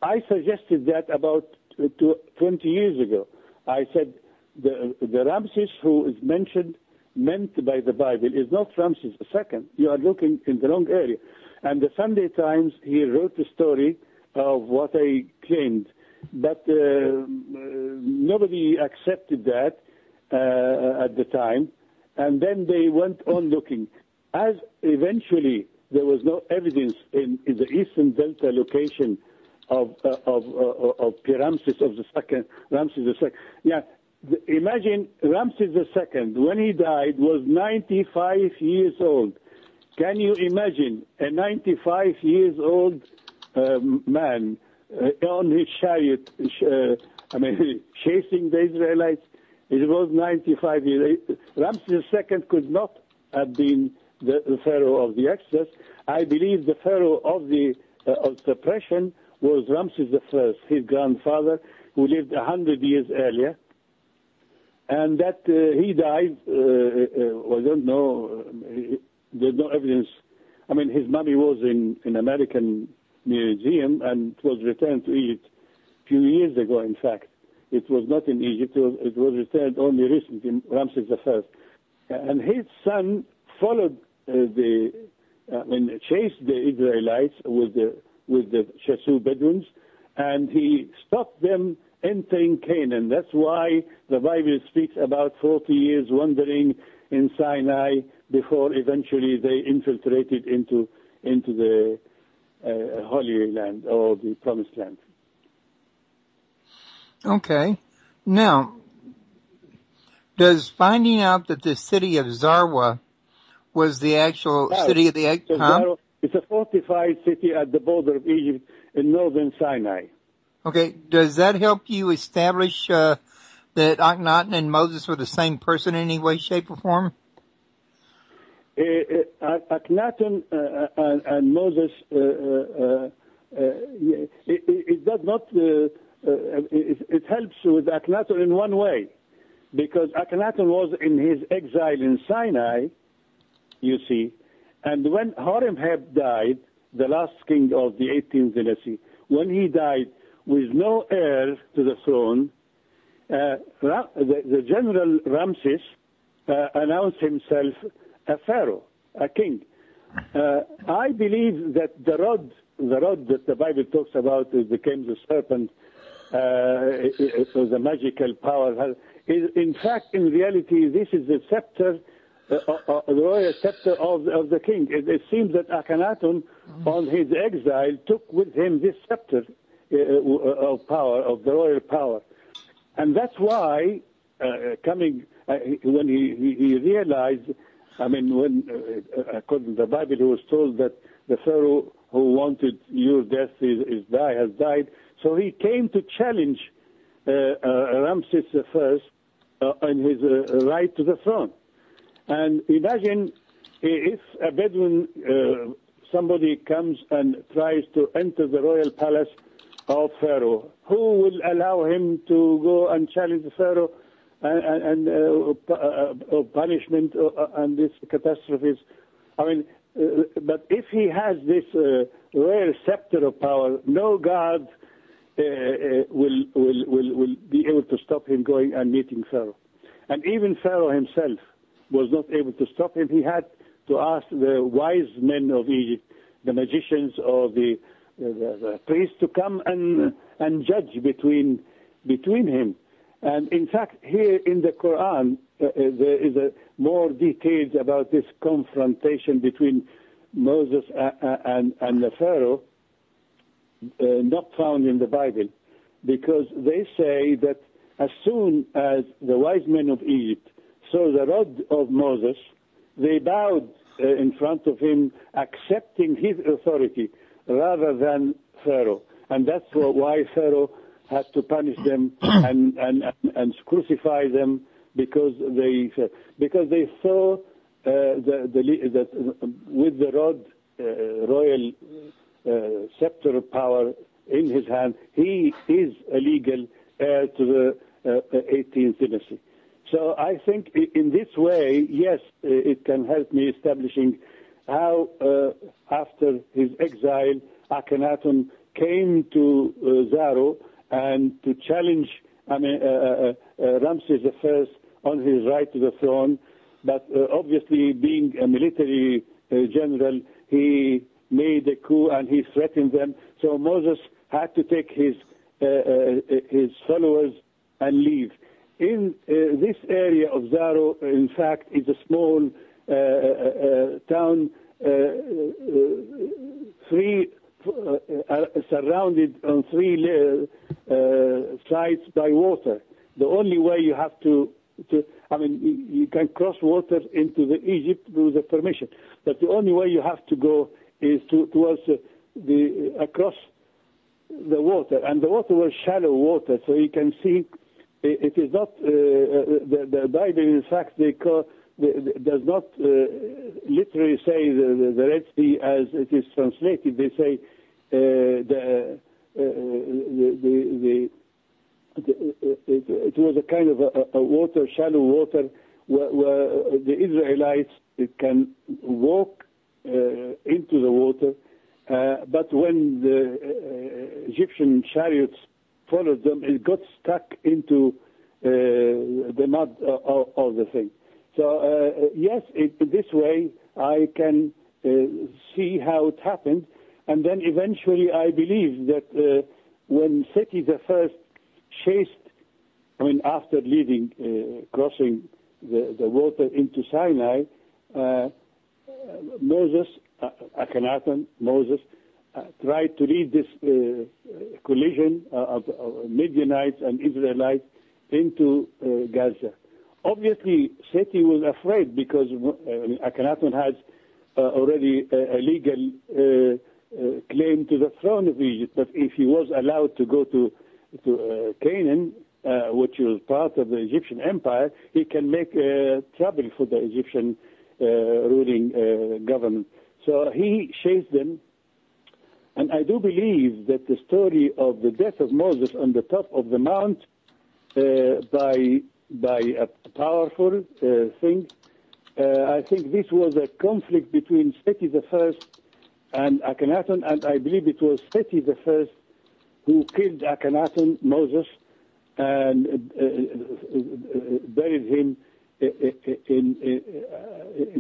I suggested that about 20 years ago. I said the Ramses who is meant by the Bible is not Ramses II. You are looking in the wrong area. And the Sunday Times, he wrote a story of what I claimed, but nobody accepted that at the time. And then they went on looking. As eventually there was no evidence in the Eastern Delta location of Ramses of the second, Ramses II. Yeah, imagine Ramses II, when he died, was 95 years old. Can you imagine a 95 years old man on his chariot, chasing the Israelites? It was 95 years. Ramses II could not have been the Pharaoh of the Exodus. I believe the Pharaoh of the suppression was Ramses I, his grandfather, who lived 100 years earlier. And that he died, I don't know, there's no evidence. I mean, his mummy was in an American museum and it was returned to Egypt a few years ago, in fact. It was not in Egypt, it was returned only recently, Ramses I. And his son followed chased the Israelites with the Shasu Bedouins, and he stopped them entering Canaan. That's why the Bible speaks about 40 years wandering in Sinai before eventually they infiltrated into the Holy Land or the Promised Land.
Okay. Now, does finding out that the city of Zarwa was the actual city of the...
Zarwa, it's a fortified city at the border of Egypt in northern Sinai.
Okay. Does that help you establish that Akhenaten and Moses were the same person in any way, shape, or form?
Akhenaten and Moses, it does not... it helps with Akhenaten in one way, because Akhenaten was in his exile in Sinai, you see, and when Horemheb died, the last king of the 18th dynasty, when he died with no heir to the throne, the general Ramses announced himself a pharaoh, a king. I believe that the rod that the Bible talks about became the serpent. It was a magical power. In fact, in reality, this is the scepter, the royal scepter of the king. It seems that Akhenaten, on his exile, took with him this scepter of power, of the royal power. And that's why, when he realized, when, according to the Bible, he was told that the Pharaoh who wanted your death has died. So he came to challenge Ramses I in his right to the throne. And imagine if a Bedouin, somebody comes and tries to enter the royal palace of Pharaoh, who will allow him to go and challenge the Pharaoh and punishment and these catastrophes? But if he has this royal scepter of power, no God will be able to stop him going and meeting Pharaoh. And even Pharaoh himself was not able to stop him. He had to ask the wise men of Egypt, the magicians or the priests, to come and judge between him. And in fact, here in the Quran, there is more details about this confrontation between Moses and the Pharaoh, not found in the Bible, because they say that as soon as the wise men of Egypt saw the rod of Moses, they bowed in front of him, accepting his authority rather than Pharaoh. And that's why Pharaoh had to punish them and crucify them, because they saw that with the rod, royal scepter of power in his hand, he is a legal heir to the 18th dynasty. So I think in this way, yes, it can help me establishing how after his exile, Akhenaten came to Zaro and to challenge Ramses I on his right to the throne. But obviously, being a military general, he made a coup and he threatened them. So Moses had to take his followers and leave. In this area of Zaro, in fact, is a small town, surrounded on three sides by water. The only way you have to you can cross water into the Egypt with a permission, but the only way you have to go is towards across the water, and the water was shallow water, so you can see it is not the Bible. In fact, does not literally say the Red Sea as it is translated. They say it was a kind of a water, shallow water, where the Israelites can walk into the water, but when the Egyptian chariots followed them, it got stuck into the mud of the thing. So yes, in this way I can see how it happened, and then eventually I believe that when Seti I chased, after crossing the water into Sinai, Akhenaten, Moses, tried to lead this collision of Midianites and Israelites into Gaza. Obviously, Seti was afraid because Akhenaten has already a legal claim to the throne of Egypt. But if he was allowed to go to Canaan, which was part of the Egyptian empire, he can make trouble for the Egyptian ruling government. So he chased them. And I do believe that the story of the death of Moses on the top of the mount by a powerful thing, I think this was a conflict between Seti I and Akhenaten, and I believe it was Seti I who killed Akhenaten, Moses, and buried him in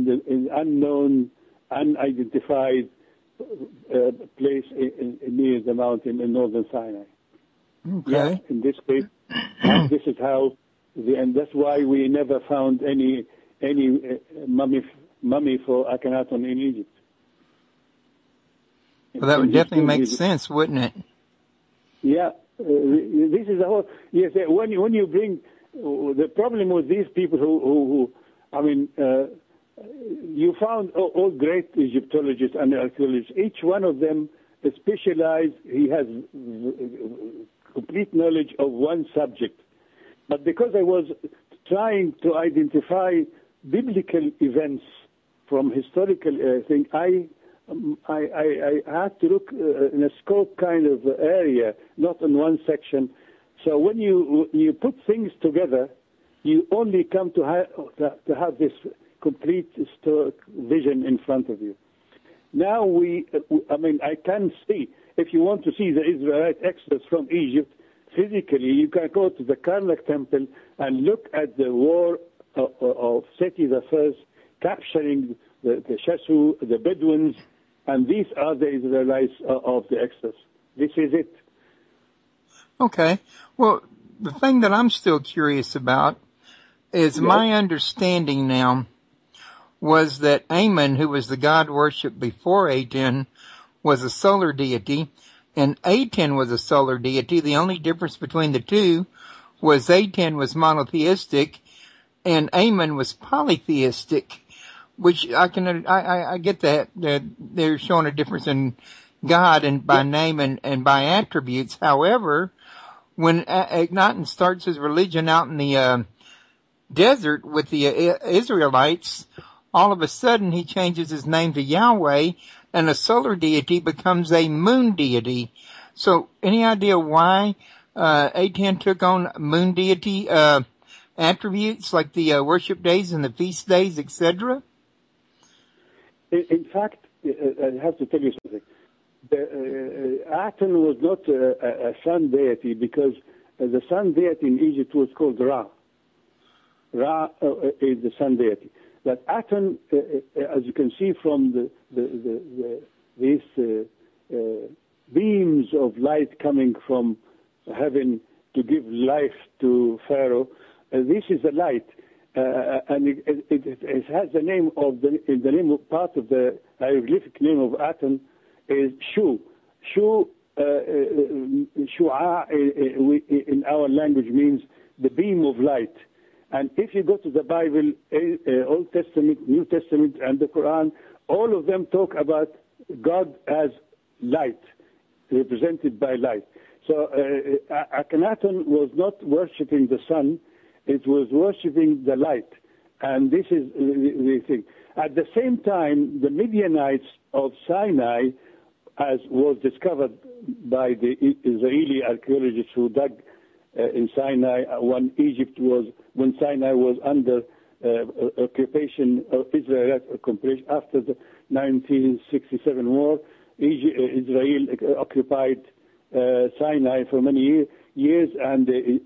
the unknown, unidentified place near the mountain in northern Sinai.
Okay.
Yeah, in this case, this is how, and that's why we never found any mummy for Akhenaten in Egypt.
Well, that would definitely make sense, wouldn't it?
Yeah, this is the whole. Yes, when you bring the problem with these people who you found all great Egyptologists and archaeologists. Each one of them is specialized. He has complete knowledge of one subject. But because I was trying to identify biblical events from historical thing, I had to look in a scope kind of area, not in one section. So when you put things together, you only come to have this complete vision in front of you. Now I can see, if you want to see the Israelite Exodus from Egypt, physically you can go to the Karnak temple and look at the war of Seti I, capturing the Shasu, the Bedouins, and these are the Israelites of the Exodus. This is it.
Okay. Well, the thing that I'm still curious about is my understanding now was that Amen, who was the god worshipped before Aten, was a solar deity, and Aten was a solar deity. The only difference between the two was Aten was monotheistic and Amen was polytheistic, which I get that they're showing a difference in God and by name and by attributes. However, when Akhenaten starts his religion out in the desert with the Israelites, all of a sudden he changes his name to Yahweh, and a solar deity becomes a moon deity. So any idea why Aten took on moon deity attributes like the worship days and the feast days, etc.?
In fact, I have to tell you something. Aten was not a sun deity because the sun deity in Egypt was called Ra. Ra is the sun deity. But Aten, as you can see from these beams of light coming from heaven to give life to Pharaoh, this is the light. And it has the name of the name of part of the hieroglyphic name of Aten is Shu. Shu, Shu'a in our language means the beam of light. And if you go to the Bible, Old Testament, New Testament, and the Quran, all of them talk about God as light, represented by light. So Akhenaten was not worshipping the sun, it was worshipping the light. And this is the thing. At the same time, the Midianites of Sinai, as was discovered by the Israeli archaeologists who dug in Sinai when Sinai was under occupation of Israel after the 1967 war. Israel occupied Sinai for many years, and the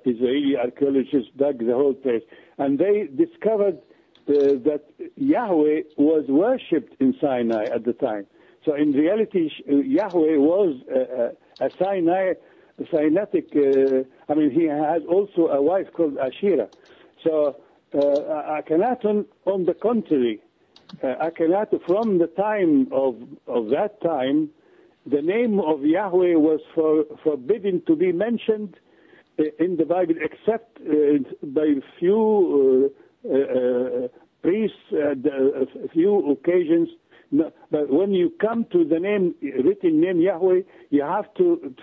Israeli archaeologists dug the whole place, and they discovered that Yahweh was worshipped in Sinai at the time. So in reality, Yahweh was a Sinaitic. He has also a wife called Asherah. So Akhenaten, on the contrary, Akhenaten, from the time of that time, the name of Yahweh was forbidden to be mentioned in the Bible, except by a few priests, a few occasions. No, but when you come to the written name Yahweh, you have to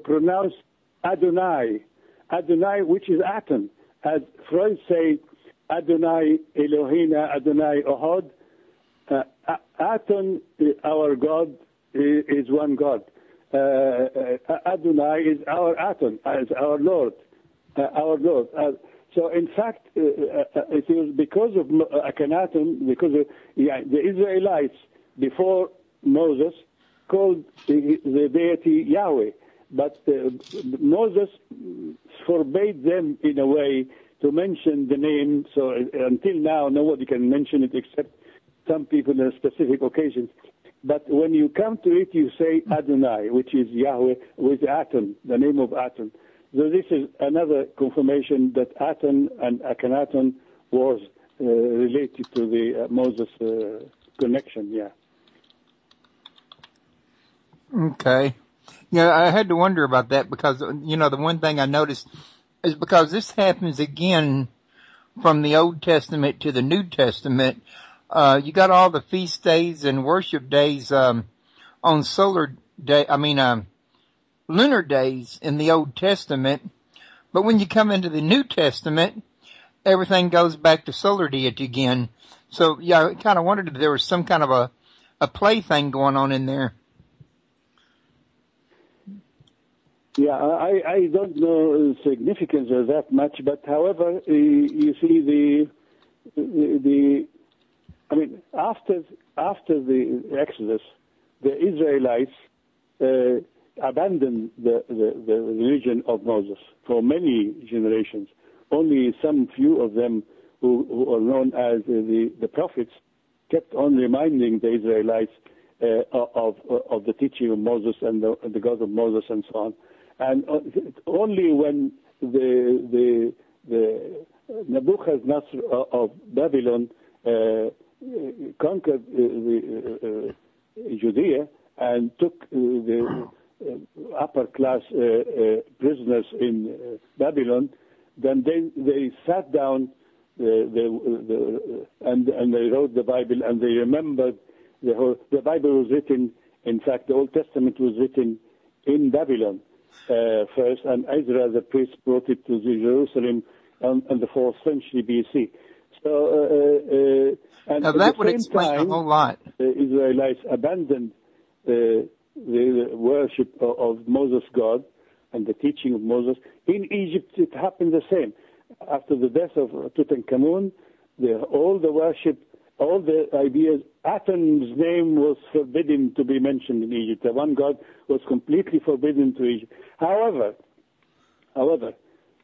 pronounce Adonai, which is Aten. As Freud say, Adonai Elohina, Adonai Ohad. Aten, our God, is one God. Adonai is our Aten, as our Lord. So in fact, it was because of Akhenaten, because of, the Israelites before Moses called the deity Yahweh, but Moses forbade them in a way to mention the name. So until now, nobody can mention it except some people on specific occasions. But when you come to it, you say Adonai, which is Yahweh, with Aten, the name of Aten. So this is another confirmation that Aten and Akhenaten was related to the Moses connection, yeah.
Okay. Yeah, I had to wonder about that because, the one thing I noticed is because this happens again from the Old Testament to the New Testament. You got all the feast days and worship days on lunar days in the Old Testament, but when you come into the New Testament, everything goes back to solar deity again. So, yeah, I kind of wondered if there was some kind of a play thing going on in there.
Yeah, I don't know the significance of that much, but however, you see after the Exodus, the Israelites abandoned the religion of Moses for many generations. Only some few of them who are known as the prophets kept on reminding the Israelites of the teaching of Moses and the God of Moses and so on. And only when the Nebuchadnezzar of Babylon conquered Judea and took the upper class prisoners in Babylon, then they sat down and they wrote the Bible, and they remembered the Bible was written. In fact, the Old Testament was written in Babylon first, and Ezra the priest brought it to Jerusalem in the 4th century BC. So, and
now that would explain a whole lot.
The Israelites abandoned the worship of Moses God and the teaching of Moses. In Egypt, it happened the same. After the death of Tutankhamun, all the worship, all the ideas Aten's name was forbidden to be mentioned in Egypt. The one god was completely forbidden to Egypt. However,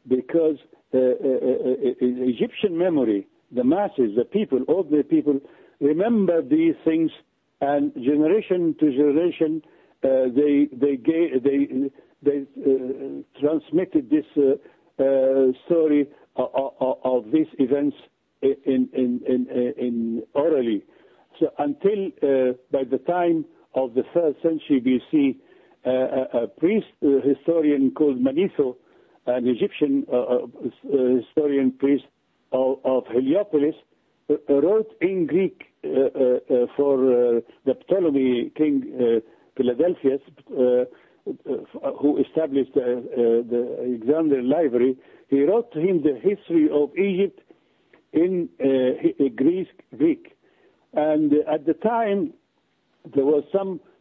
because Egyptian memory, the masses, the people, ordinary people, remember these things, and generation to generation, they transmitted this story of these events in orally. So until by the time of the 3rd century BC, a priest historian called Manetho, an Egyptian historian priest of Heliopolis, wrote in Greek for the Ptolemy king Philadelphus, who established the Alexandrian library. He wrote to him the history of Egypt in Greek. And at the time, there was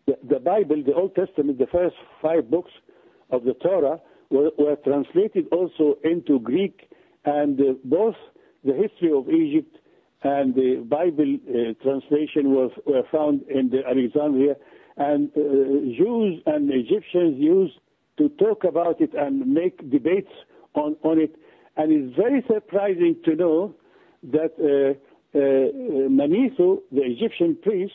the Bible, the Old Testament, the first 5 books of the Torah were translated also into Greek, and both the history of Egypt and the Bible translation were found in the Alexandria, and Jews and Egyptians used to talk about it and make debates on it. And it's very surprising to know that Manetho, the Egyptian priest,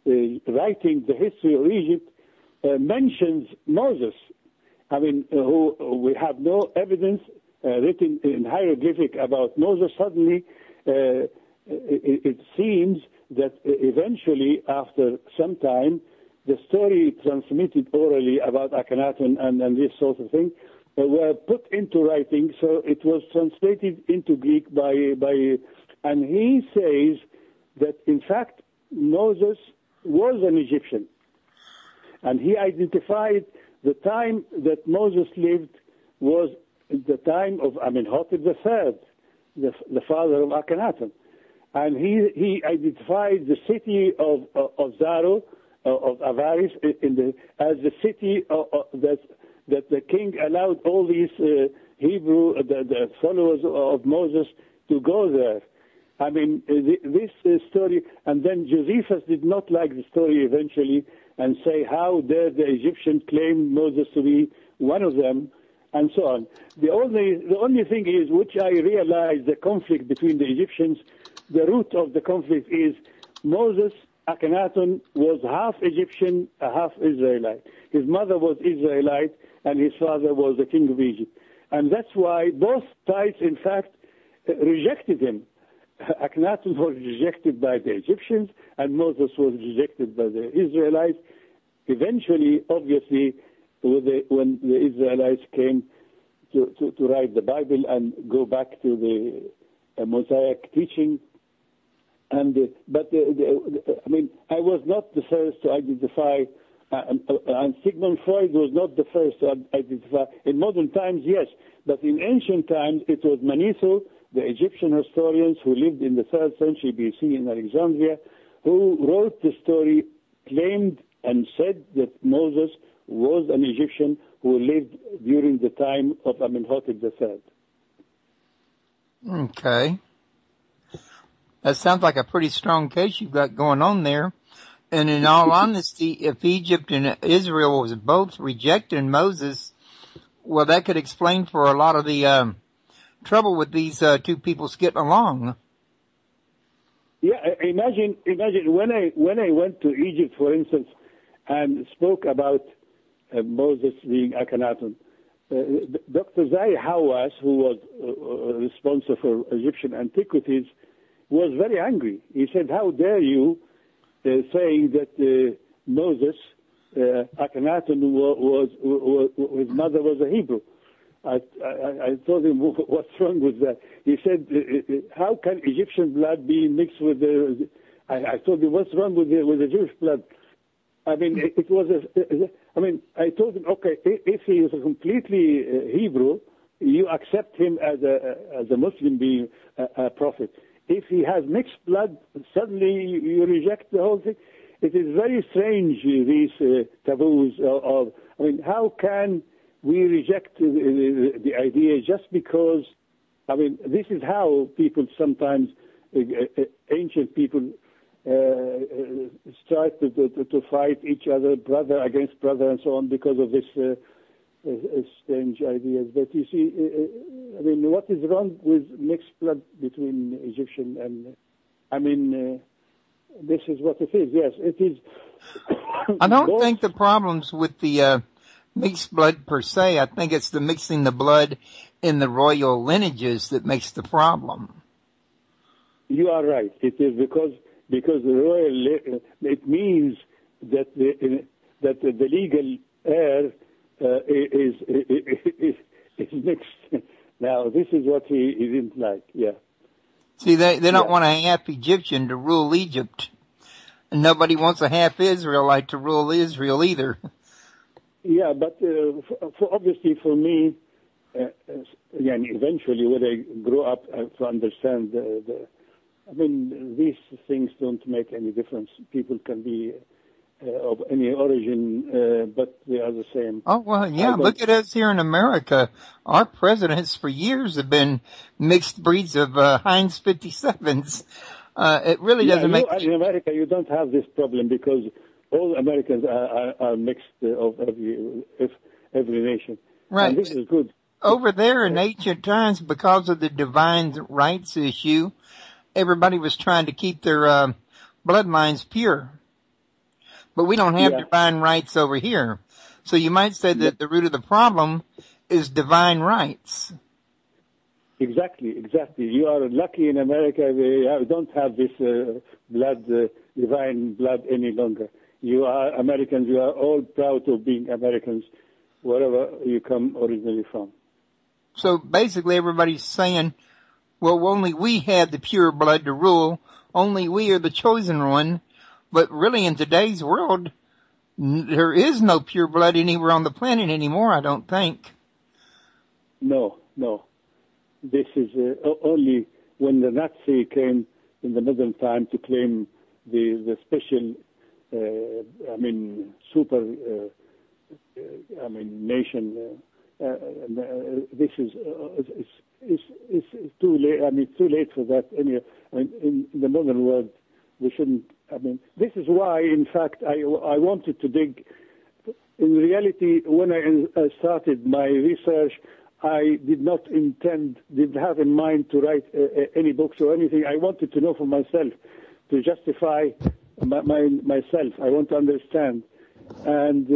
writing the history of Egypt, mentions Moses. I mean, who we have no evidence written in hieroglyphic about Moses. Suddenly, it seems that eventually, after some time, the story transmitted orally about Akhenaten and this sort of thing were put into writing. So it was translated into Greek and he says that in fact Moses was an Egyptian, and he identified the time that Moses lived was the time of Amenhotep III, the father of Akhenaten, and he identified the city of Zaro, of Avaris, as the city that the king allowed all these Hebrew, the followers of Moses, to go there. I mean, this story, and then Josephus did not like the story eventually and say, how dare the Egyptians claim Moses to be one of them, and so on. The only thing is, which I realized, the conflict between the Egyptians, the root of the conflict is Moses, Akhenaten, was half Egyptian, half Israelite. His mother was Israelite, and his father was the king of Egypt. And that's why both sides, in fact, rejected him. Akhenaten was rejected by the Egyptians, and Moses was rejected by the Israelites. Eventually, obviously, when the Israelites came to write the Bible and go back to the Mosaic teaching, I was not the first to identify, and Sigmund Freud was not the first to identify. In modern times, yes, but in ancient times, it was Manetho, the Egyptian historians who lived in the 3rd century BC in Alexandria, who wrote the story, claimed and said that Moses was an Egyptian who lived during the time of Amenhotep III.
Okay. That sounds like a pretty strong case you've got going on there. And in all honesty, if Egypt and Israel was both rejecting Moses, well, that could explain for a lot of the trouble with these two peoples getting along.
Yeah, imagine when I went to Egypt, for instance, and spoke about Moses being Akhenaten. Dr. Zai Hawass, who was responsible for Egyptian antiquities, was very angry. He said, "How dare you saying that Moses, Akhenaten, his mother was a Hebrew?" I told him, "What's wrong with that?" He said, "How can Egyptian blood be mixed with the?" I told him, "What's wrong with the Jewish blood?" I mean, I told him, "Okay, if he is completely Hebrew, you accept him as a Muslim being a prophet. If he has mixed blood, suddenly you reject the whole thing." It is very strange, these taboos of. How can we reject the idea just because? This is how people sometimes, ancient people, start to fight each other, brother against brother, and so on, because of this strange ideas. But you see, I mean, what is wrong with mixed blood between Egyptian and, I mean, this is what it is. Yes, it is.
I don't think the problem's with the mixed blood per se. I think it's the mixing the blood in the royal lineages that makes the problem.
You are right. It is because the royal, it means that the legal heir is mixed. Now, this is what he didn't like. Yeah.
See, they don't want a half Egyptian to rule Egypt. And nobody wants a half Israelite to rule Israel either.
Yeah, but obviously for me, again, eventually when I grow up to understand I mean, these things don't make any difference. People can be of any origin, but they are the same.
Oh, well, yeah, look at us here in America. Our presidents for years have been mixed breeds of Heinz 57s. It really doesn't make...
In America, you don't have this problem because all Americans are mixed of every nation.
Right.
And this is good.
Over there in ancient times, because of the divine rights issue, everybody was trying to keep their bloodlines pure. But we don't have divine rights over here. So you might say that the root of the problem is divine rights.
Exactly. You are lucky in America. They don't have this divine blood any longer. You are Americans. You are all proud of being Americans, wherever you come originally from.
So basically everybody's saying, well, only we had the pure blood to rule. Only we are the chosen one. But really, in today's world, there is no pure blood anywhere on the planet anymore, I don't think.
No. This is only when the Nazi came in the modern time to claim the special, super, nation. This is too late. I mean, too late for that. Anyway, in the modern world, we shouldn't. This is why, in fact, I wanted to dig. In reality, when I started my research, I didn't have in mind to write any books or anything. I wanted to know for myself, to justify myself. I want to understand. And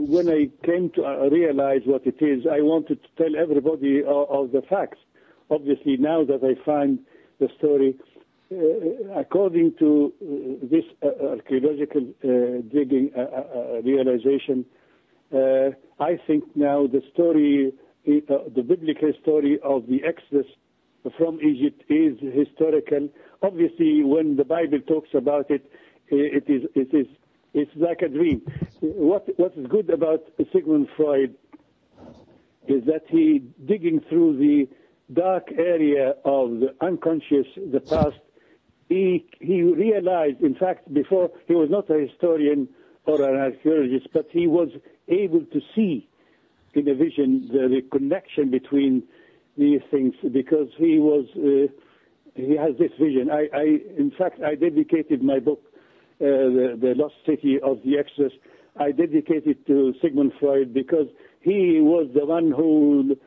when I came to realize what it is, I wanted to tell everybody of the facts. Obviously, now that I find the story, according to this archaeological digging realization, I think now the story, the biblical story of the Exodus from Egypt is historical. Obviously, when the Bible talks about it, it's like a dream. What is good about Sigmund Freud is that he digging through the dark area of the unconscious, the past. He realized, in fact, before he was not a historian or an archaeologist, but he was able to see in a vision the connection between these things because he has this vision. In fact, I dedicated my book, The Lost City of the Exodus. I dedicated to Sigmund Freud because he was the one who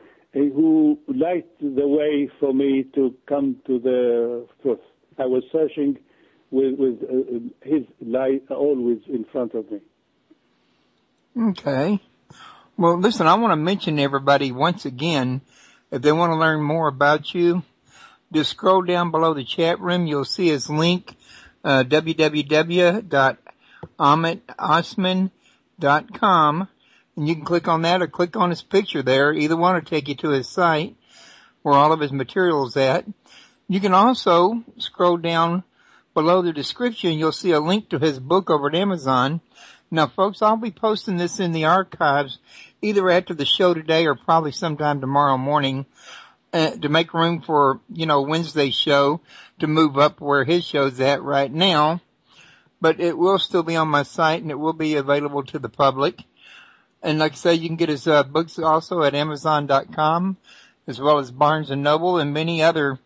lighted the way for me to come to the truth. I was searching with his light always in front of me.
Okay. Well, listen, I want to mention to everybody once again, if they want to learn more about you, just scroll down below the chat room. You'll see his link, www.ahmedosman.com, and you can click on that or click on his picture there. Either one will take you to his site where all of his material is at. You can also scroll down below the description. You'll see a link to his book over at Amazon. Now, folks, I'll be posting this in the archives either after the show today or probably sometime tomorrow morning to make room for, Wednesday's show to move up where his show's at right now. But it will still be on my site and it will be available to the public. And like I say, you can get his books also at Amazon.com as well as Barnes & Noble and many other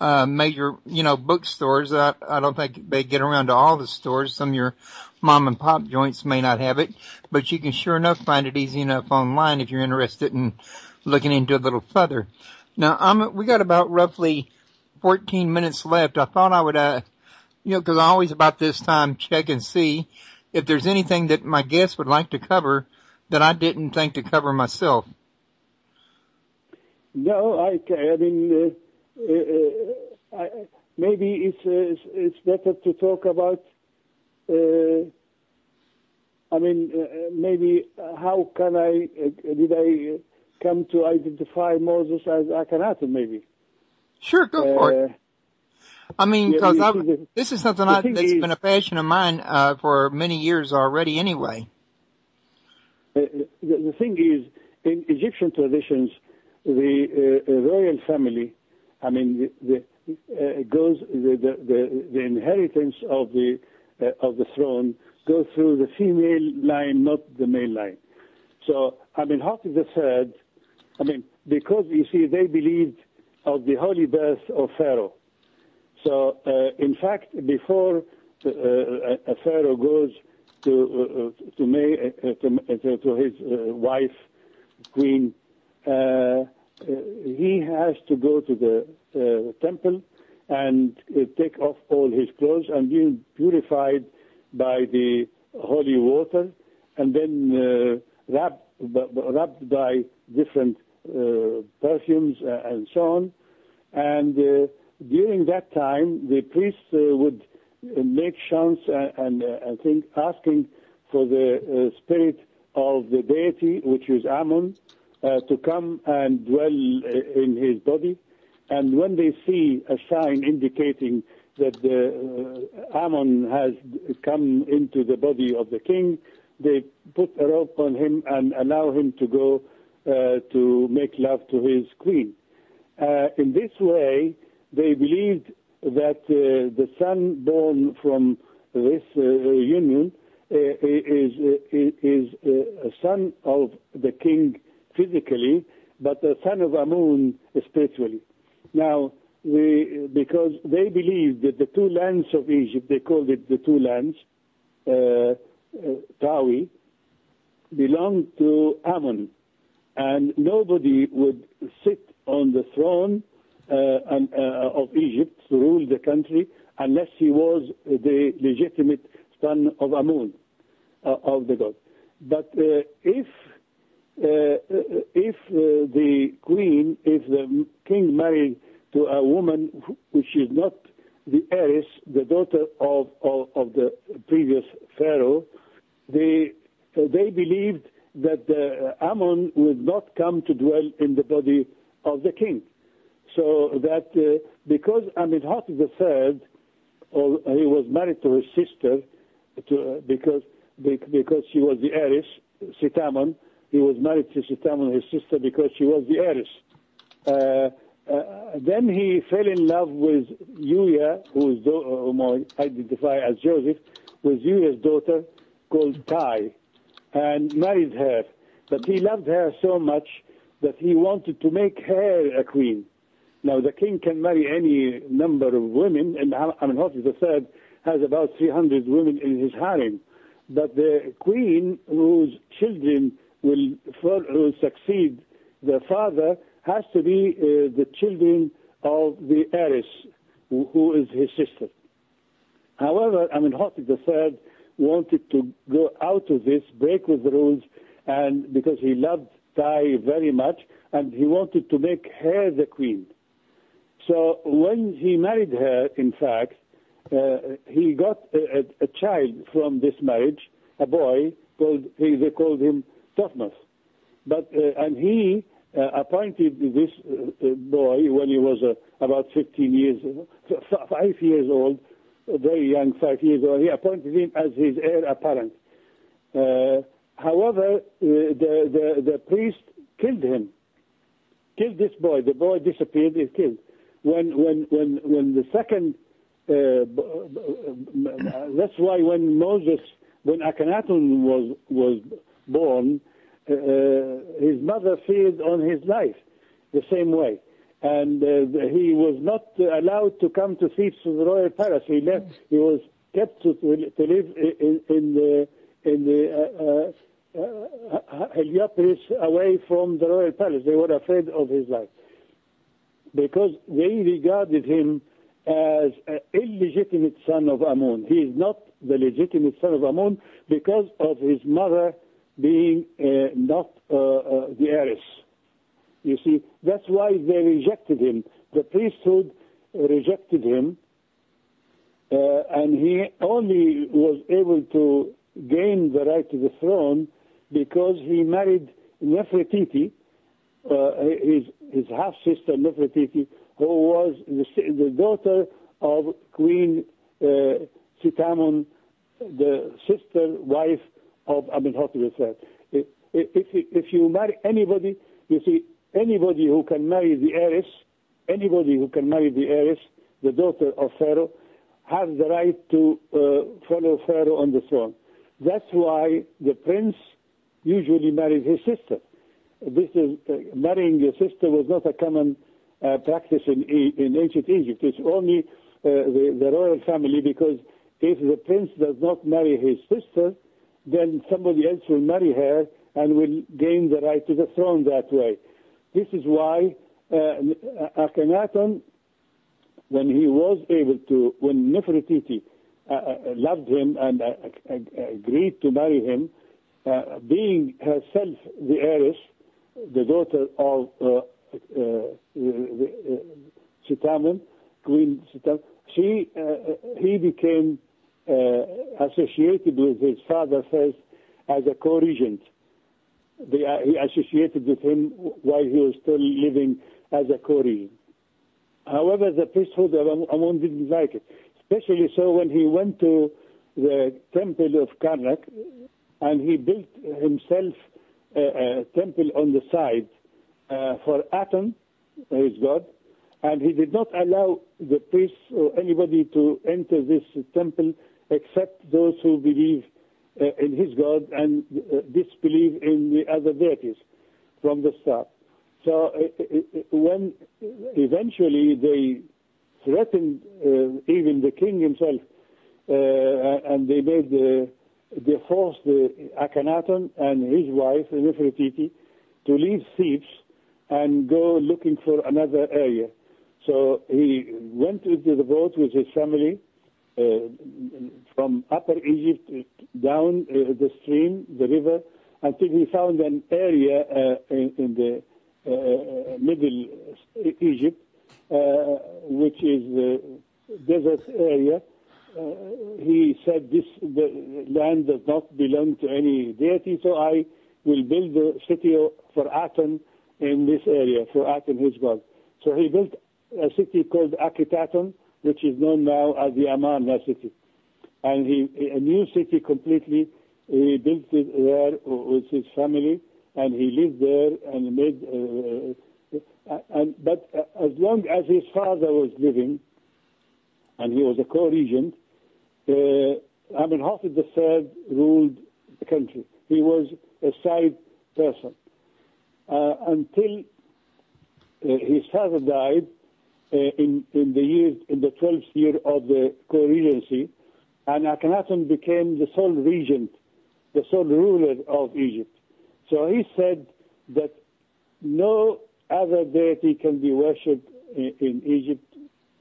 major, bookstores. I don't think they get around to all the stores. Some of your mom and pop joints may not have it, but you can sure enough find it easy enough online if you're interested in looking into it a little further. Now, we got about roughly 14 minutes left. I thought I would, because I always about this time check and see if there's anything that my guests would like to cover that I didn't think to cover myself.
No, I mean, maybe it's better to talk about. Maybe how did I come to identify Moses as Akhenaten? Maybe.
Sure, go for it. I mean, because this is something that's been a passion of mine for many years already. Anyway,
the thing is, in Egyptian traditions, the royal family, the inheritance of the throne goes through the female line, not the male line. So Amenhotep III, because you see they believed of the holy birth of Pharaoh. So in fact, before a Pharaoh goes to his wife, queen, he has to go to the temple and take off all his clothes and be purified by the holy water, and then wrapped by different perfumes and so on. And during that time, the priests would make chants and think, asking for the spirit of the deity, which is Ammon, to come and dwell in his body. And when they see a sign indicating that Ammon has come into the body of the king, they put a rope on him and allow him to go to make love to his queen. In this way, they believed that the son born from this union is a son of the king physically, but a son of Amun spiritually. Now, because they believed that the two lands of Egypt, they called it the two lands, Tawi, belonged to Ammon, and nobody would sit on the throne of Egypt to rule the country unless he was the legitimate son of Amun, of the god. But if the king married to a woman which is not the heiress, the daughter of the previous pharaoh, they believed that Ammon would not come to dwell in the body of the king. So that because Amenhotep III, he was married to his sister, because she was the heiress, Sitamon. He was married to Sitamon, his sister, because she was the heiress. Then he fell in love with Yuya, whom I identify as Joseph, with Yuya's daughter called Tai, and married her. But he loved her so much that he wanted to make her a queen. Now, the king can marry any number of women, and Amenhotep III has about 300 women in his harem. But the queen, whose children will succeed the father, has to be the children of the heiress, who is his sister. However, Amenhotep III wanted to go out of this, break with the rules, and because he loved Tai very much, and he wanted to make her the queen. So when he married her, in fact, he got a child from this marriage, a boy, they called him Thothmas. And he appointed this boy when he was about 5 years old, very young, 5 years old. He appointed him as his heir apparent. However, the priest killed him, killed this boy. The boy disappeared, he killed. When the second, that's why when Akhenaten was born, his mother feared on his life the same way. and he was not allowed to come to Thebes to the royal palace. He left. He was kept to live in the Heliopolis, away from the royal palace. They were afraid of his life because they regarded him as an illegitimate son of Amun. He is not the legitimate son of Amun because of his mother being not the heiress. You see, that's why they rejected him. The priesthood rejected him, and he only was able to gain the right to the throne because he married Nefertiti, his half-sister Nefertiti, who was the daughter of Queen Sitamun, the sister wife of Amenhotep III. If you marry anybody, you see, anybody who can marry the heiress, the daughter of Pharaoh, has the right to follow Pharaoh on the throne. That's why the prince usually married his sister. This is marrying your sister was not a common practice in ancient Egypt. It's only the royal family, because if the prince does not marry his sister, then somebody else will marry her and will gain the right to the throne that way. This is why Akhenaten, when Nefertiti loved him and agreed to marry him, being herself the heiress, the daughter of Sitamun, Queen Sitamun, he became associated with his father first as a co-regent. He associated with him while he was still living as a co-regent. However, the priesthood of Amun didn't like it, especially so when he went to the temple of Karnak and he built himself a temple on the side for Aten, his god, and he did not allow the priests or anybody to enter this temple except those who believe in his god and disbelieve in the other deities from the start. So when eventually they threatened even the king himself, and they forced Akhenaten and his wife Nefertiti to leave Thebes and go looking for another area. So he went into the boat with his family from Upper Egypt down the stream, the river, until he found an area in the Middle Egypt, which is the desert area. He said, the land does not belong to any deity, so I will build a city for Aten in this area, for Aten, his god. So he built a city called Akhenaten, which is known now as the Amarna city. And a new city completely, he built it there with his family, and he lived there and made... but as long as his father was living, and he was a co-regent, Amenhotep III ruled the country. He was a side person until his father died in the 12th year of the co-regency, and Akhenaten became the sole regent, the sole ruler of Egypt. So he said that no other deity can be worshipped in Egypt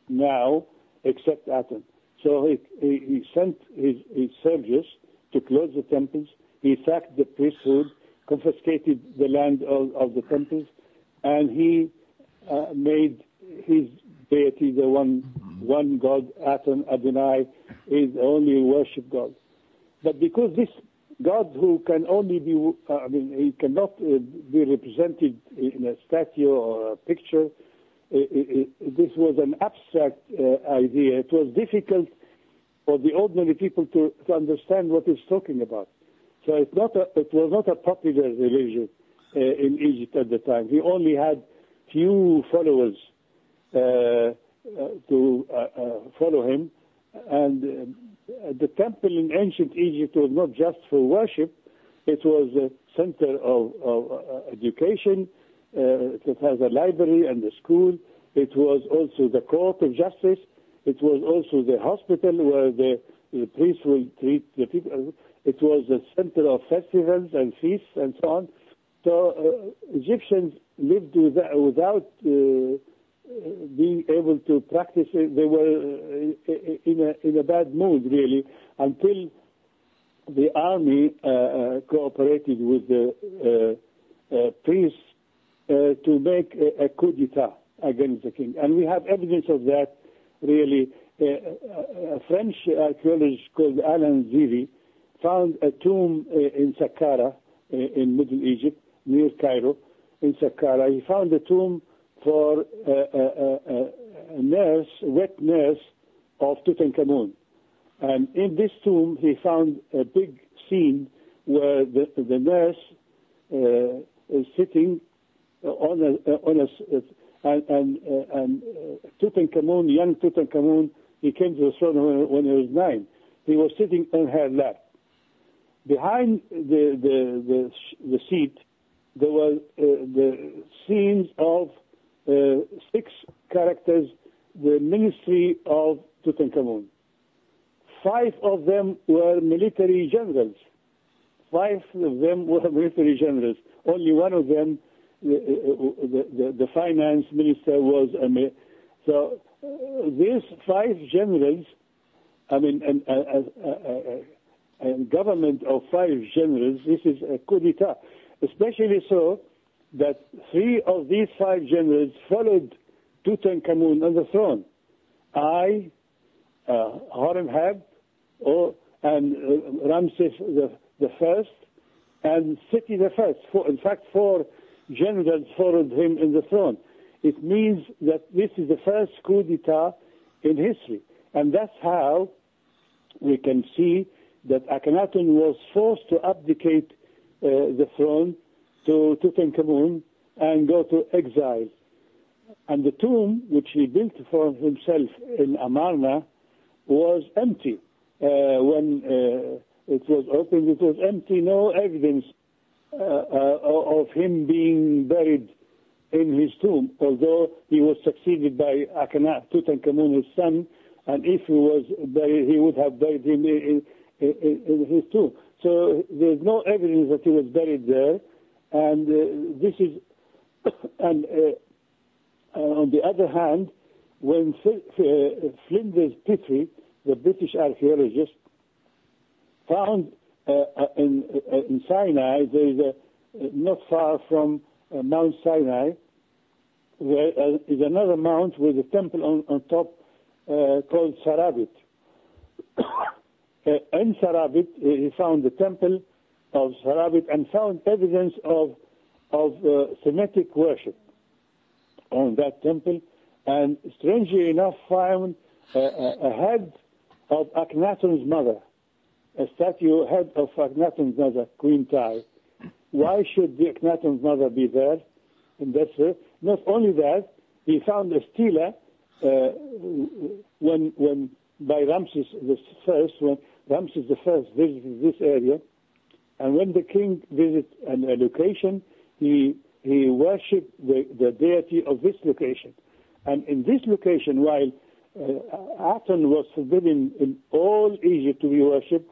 now except Aten. So he sent his soldiers to close the temples. He sacked the priesthood, confiscated the land of the temples, and he made his deity the one God, Aten, Adonai, is the only worship God. But because this God, who can only be, he cannot be represented in a statue or a picture, this was an abstract idea. It was difficult for the ordinary people to understand what he's talking about. So it was not a popular religion in Egypt at the time. He only had few followers to follow him, and the temple in ancient Egypt was not just for worship. It was a center of education, it has a library and a school. It was also the court of justice. It was also the hospital where the priests will treat the people. It was a center of festivals and feasts and so on. So Egyptians lived without being able to practice it. They were in a bad mood, really, until the army cooperated with the priests to make a coup d'etat against the king. And we have evidence of that, really. A French archaeologist called Alain Zivi found a tomb in Saqqara, in Middle Egypt, near Cairo, in Saqqara. He found a tomb for a nurse, wet nurse of Tutankhamun. And in this tomb, he found a big scene where the nurse is sitting on Tutankhamun, young Tutankhamun, he came to the throne when he was 9. He was sitting on her lap. Behind the seat, there were the scenes of 6 characters, the ministry of Tutankhamun. 5 of them were military generals. 5 of them were military generals. Only one of them, the finance minister, was a. So these 5 generals, I mean, a government of 5 generals, this is a coup d'etat. Especially so that 3 of these 5 generals followed Tutankhamun on the throne. Horemheb, and Ramses the First, and Seti the First. In fact, 4 generals followed him in the throne. It means that this is the first coup d'etat in history. And that's how we can see that Akhenaten was forced to abdicate the throne to Tutankhamun and go to exile. And the tomb, which he built for himself in Amarna, was empty. When it was opened, it was empty, no evidence of him being buried in his tomb, although he was succeeded by Tutankhamun, his son, and if he was buried, he would have buried him in his tomb. So there's no evidence that he was buried there, and this is, and on the other hand, when Flinders Petrie, the British archaeologist, found in Sinai, there is not far from Mount Sinai, there is another mount with a temple on top called Sarabit. In Sarabit, he found the temple of Sarabit and found evidence of Semitic worship on that temple, and strangely enough found a head of Akhenaten's mother, a statue head of Akhenaten's mother, Queen Tai. Why should the Akhenaten's mother be there? And that's it. Not only that, he found a stela when by Ramses the First, when Ramses the First visited this area, and when the king visited a location, he worshipped the deity of this location. And in this location, while Aten was forbidden in all Egypt to be worshipped,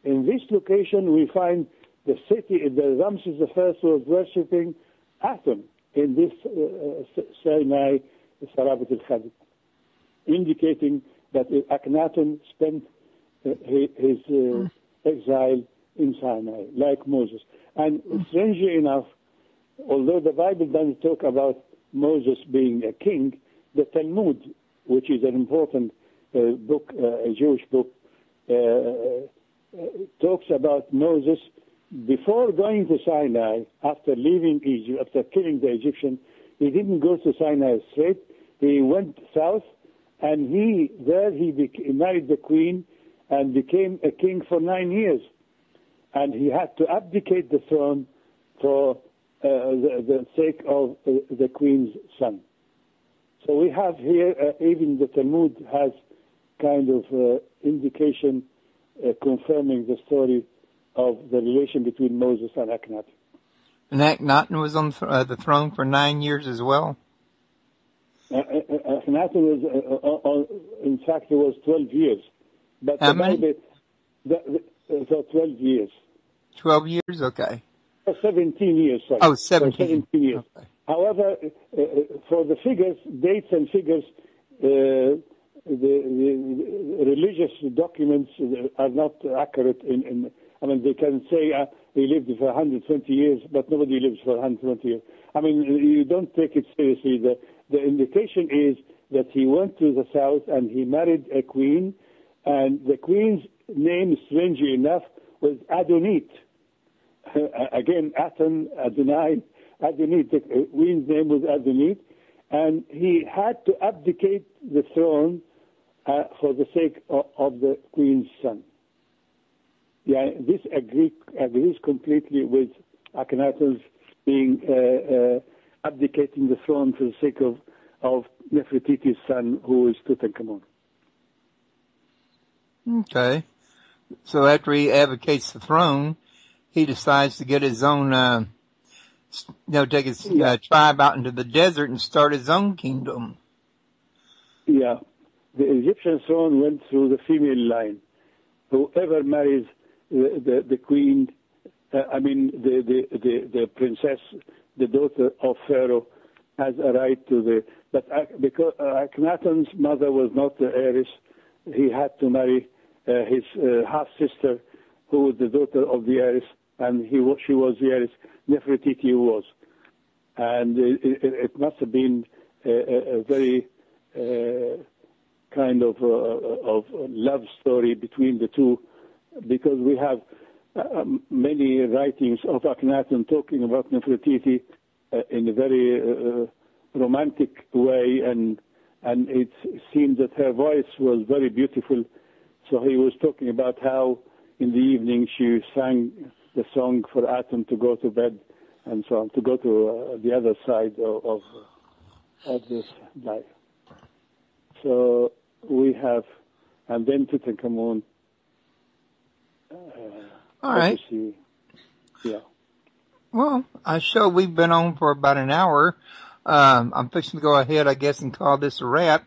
in this location we find the city, the Ramses the First was worshipping Aten in this Sinai, Sarabit al-Khadid, indicating that Akhenaten spent his exile in Sinai, like Moses. And strangely enough, although the Bible doesn't talk about Moses being a king, the Talmud, which is an important book, a Jewish book, talks about Moses before going to Sinai, after leaving Egypt, after killing the Egyptian. He didn't go to Sinai straight. He went south, and he married the queen and became a king for 9 years. And he had to abdicate the throne for the sake of the queen's son. So we have here, even the Talmud has kind of indication confirming the story of the relation between Moses and Akhenaten.
And Akhenaten was on the throne for 9 years as well?
Akhenaten was, in fact, it was 12 years. But
how many?
So 12 years.
12 years? Okay.
17 years, sorry.
Oh, 17
years. Okay. However, for the figures, dates and figures, the religious documents are not accurate. I mean, they can say he lived for 120 years, but nobody lives for 120 years. I mean, you don't take it seriously. The indication is that he went to the south and he married a queen, and the queen's name, strangely enough, was Adonit. Again, Adonai, Adonit. The queen's name was Adonit, and he had to abdicate the throne for the sake of the queen's son. Yeah, this agrees completely with Akhenaten's being abdicating the throne for the sake of Nefertiti's son, who is Tutankhamun.
Okay. So after he advocates the throne, he decides to get his own, take his tribe out into the desert and start his own kingdom. Yeah.
The Egyptian throne went through the female line. Whoever marries the queen, the princess, the daughter of Pharaoh, has a right to but because Akhenaten's mother was not the heiress, he had to marry his half-sister, who was the daughter of the heiress, and she was the heiress. Nefertiti was. And it must have been a very kind of love story between the two, because we have many writings of Akhenaten talking about Nefertiti in a very romantic way, and it seemed that her voice was very beautiful. So he was talking about how in the evening she sang the song for Aten to go to bed, and so on, to go to the other side of this life. So we have, and then Tutankhamun.
All right.
Yeah.
Well, I show we've been on for about an hour. I'm fixing to go ahead, I guess, and call this a wrap.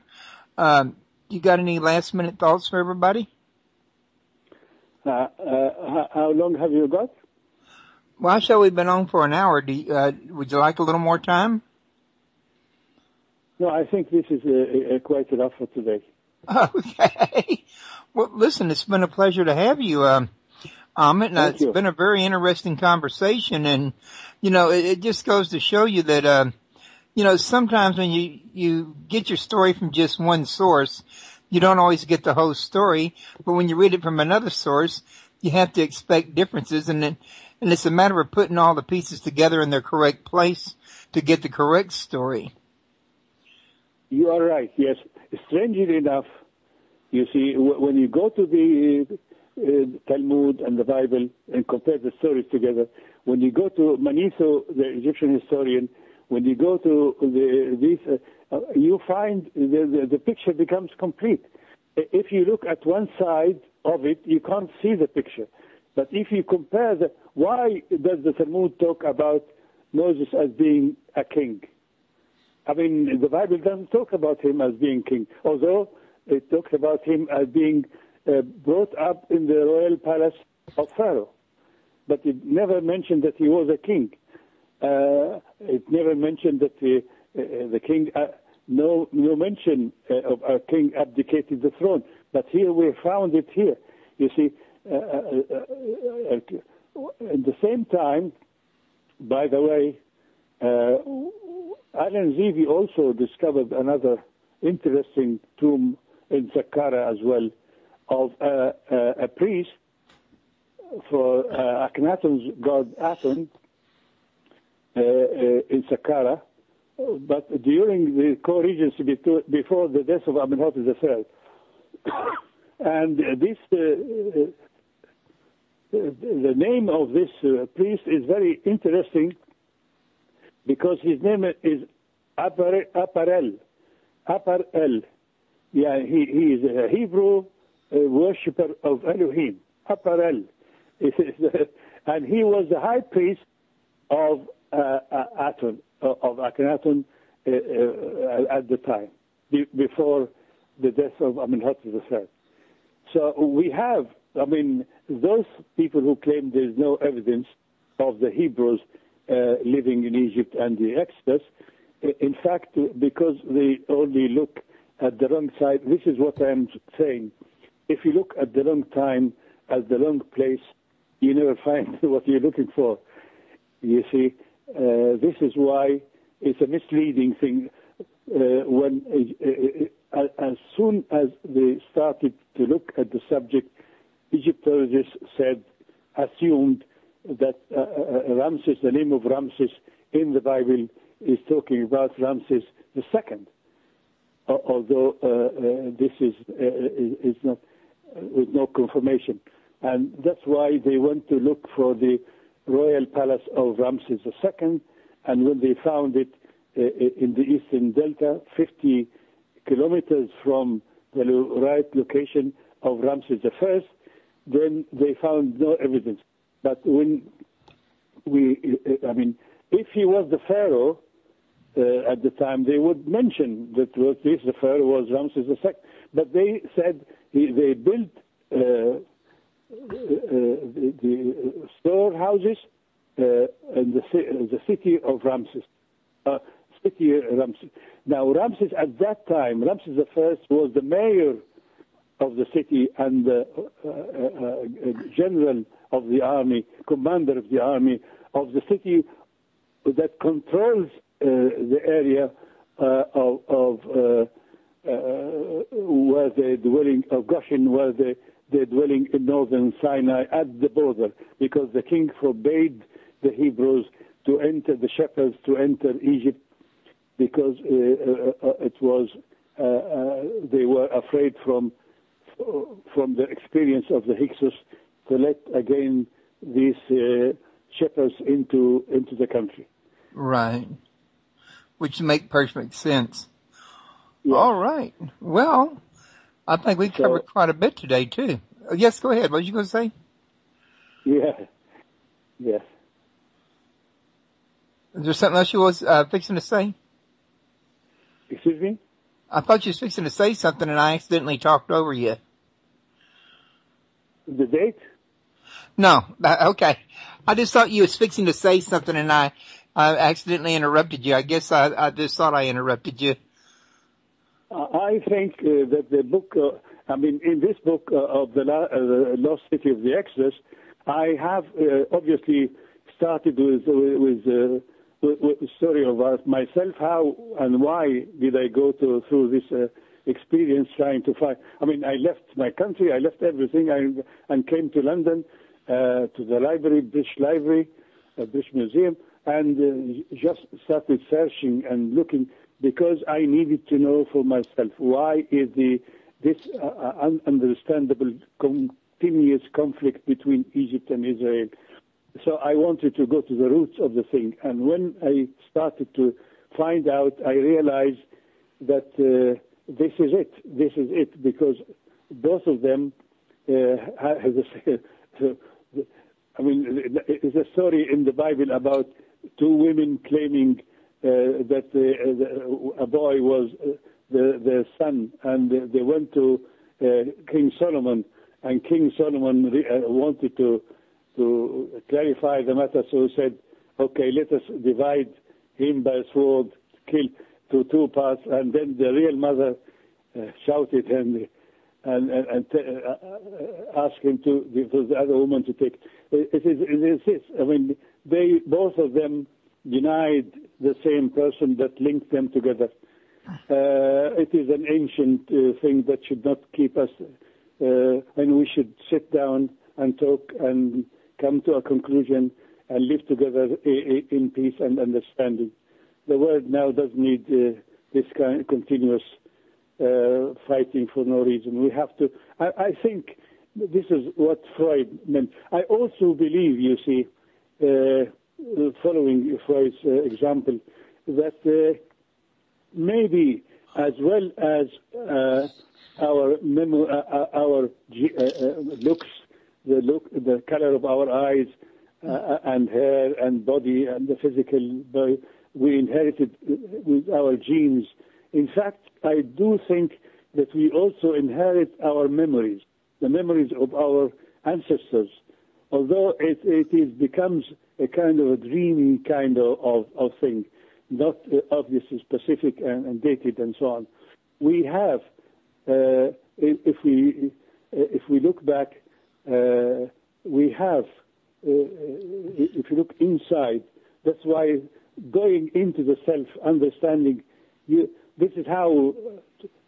You got any last-minute thoughts for everybody?
How long have you got?
Well, I show we've been on for an hour. Would you like a little more time?
No, I think this is quite enough for today.
Okay. Well, listen, it's been a pleasure to have you, Ahmed. It's been a very interesting conversation, and, it just goes to show you that, sometimes when you get your story from just one source, you don't always get the whole story, but when you read it from another source, you have to expect differences, and it's a matter of putting all the pieces together in their correct place to get the correct story.
You are right, yes. Strangely enough, you see, when you go to the Talmud and the Bible and compare the stories together, when you go to Manetho, the Egyptian historian, when you go to you find the picture becomes complete. If you look at one side of it, you can't see the picture. But if you compare why does the Talmud talk about Moses as being a king? I mean, the Bible doesn't talk about him as being king, although it talks about him as being brought up in the royal palace of Pharaoh. But it never mentioned that he was a king. It never mentioned that the king, no mention of a king abdicated the throne. But here we found it here. You see, at the same time, by the way, Alan Zivi also discovered another interesting tomb in Saqqara as well, of a priest for Akhenaten's god Aten in Saqqara, but during the co-regency before the death of Amenhotep III. And this, the name of this priest is very interesting because his name is Aparel. Yeah, he is a Hebrew worshipper of Elohim. Aparel. And he was the high priest of of Akhenaten at the time, before the death of Amenhotep III. So we have, those people who claim there is no evidence of the Hebrews living in Egypt and the Exodus, in fact, because they only look at the wrong side, this is what I'm saying. If you look at the wrong time, at the wrong place, you never find what you're looking for. You see, this is why it's a misleading thing. As soon as they started to look at the subject, Egyptologists assumed that Ramses, the name of Ramses in the Bible, is talking about Ramses II, although this is not with no confirmation. And that's why they went to look for the royal palace of Ramses II, and when they found it in the eastern delta, 50 kilometers from the right location of Ramses I, then they found no evidence. But when if he was the pharaoh at the time, they would mention that the pharaoh was Ramses II. But they said they built the storehouses in the city of Ramses. Now, Ramses at that time, Ramses I was the mayor of the city and the general of the army, commander of the army of the city that controls the area of where they're dwelling, of Goshen, where they're dwelling in northern Sinai at the border, because the king forbade the Hebrews to enter, the shepherds to enter Egypt, because it was they were afraid from the experience of the Hyksos to let again these shepherds into the country.
Right. Which make perfect sense.
Yes.
All right. Well, I think we covered quite a bit today too. Yes, go ahead. What were you going to say?
Yeah. Yes.
Is there something else you was fixing to say?
Excuse me?
I thought you was fixing to say something and I accidentally talked over you.
The date?
No. Okay. I just thought you was fixing to say something and I accidentally interrupted you. I guess I just thought I interrupted you.
I think that the book, in this book of the Lost City of the Exodus, I have obviously started with the story of myself, how and why did I go through this experience trying to find. I left my country, I left everything, and came to London, to the library, British Library, British Museum, and just started searching and looking, because I needed to know for myself why is this ununderstandable continuous conflict between Egypt and Israel. So I wanted to go to the roots of the thing. And when I started to find out, I realized that this is it, because both of them have there's a story in the Bible about two women claiming that a boy was their son, and they went to King Solomon, and King Solomon wanted to clarify the matter, so he said, okay, let us divide him by sword, kill to two parts, and then the real mother shouted and asked him for the other woman to take. It is this. They, both of them, denied the same person that linked them together. It is an ancient thing that should not keep us, and we should sit down and talk and come to a conclusion and live together in peace and understanding. The world now doesn't need this kind of continuous fighting for no reason. We have to. I think this is what Freud meant. I also believe, you see, following Freud's example, that maybe as well as our looks, the color of our eyes, and hair and body and the physical body. We inherited with our genes. In fact, I do think that we also inherit our memories, the memories of our ancestors, although it becomes a kind of a dreamy kind of thing, not obviously specific and dated and so on. We have, if we look back, we have, if you look inside, that's why going into the self, understanding, this is how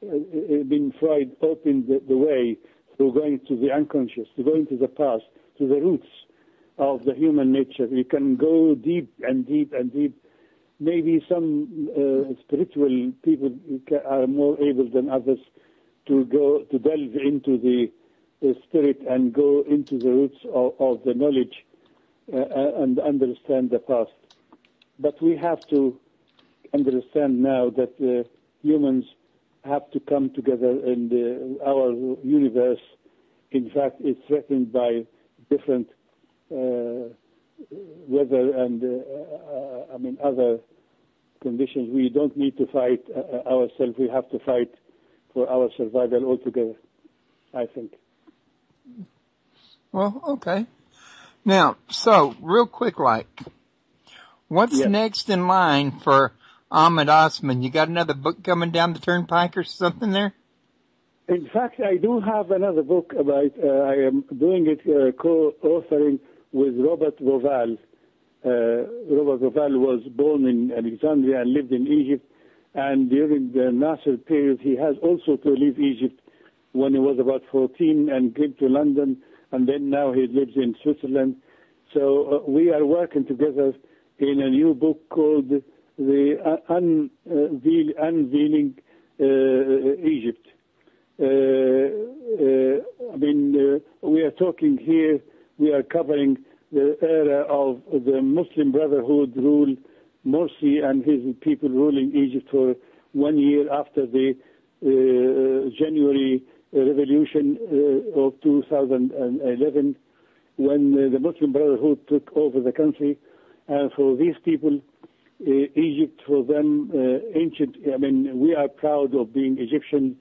Freud opened the way through going to the unconscious, to going to the past, to the roots of the human nature. You can go deep and deep and deep. Maybe some spiritual people are more able than others to delve into the spirit and go into the roots of the knowledge and understand the past. But we have to understand now that humans have to come together, and our universe, in fact, is threatened by different weather and other conditions. We don't need to fight ourselves. We have to fight for our survival altogether, I think.
Well, okay. Now, so real quick, what's next in line for Ahmed Osman? You got another book coming down the turnpike or something there?
In fact, I do have another book about, I am doing it co-authoring with Robert Goval. Robert Goval was born in Alexandria and lived in Egypt, and during the Nasser period, he has also to leave Egypt when he was about 14 and came to London, and then now he lives in Switzerland. So we are working together in a new book called The Unveiling Egypt. We are talking here, we are covering the era of the Muslim Brotherhood rule, Morsi and his people ruling Egypt for 1 year after the January Revolution of 2011, when the Muslim Brotherhood took over the country. And for these people, Egypt, for them, ancient, we are proud of being Egyptian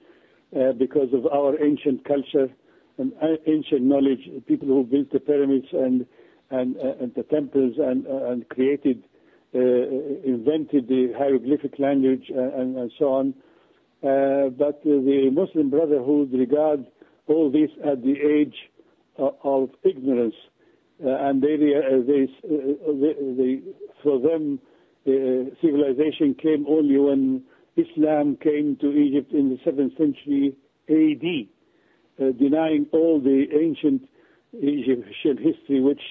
because of our ancient culture and ancient knowledge, people who built the pyramids and the temples and created, invented the hieroglyphic language and so on. But the Muslim Brotherhood regard all this at the age of ignorance, and for them, civilization came only when Islam came to Egypt in the 7th century A.D., denying all the ancient Egyptian history, which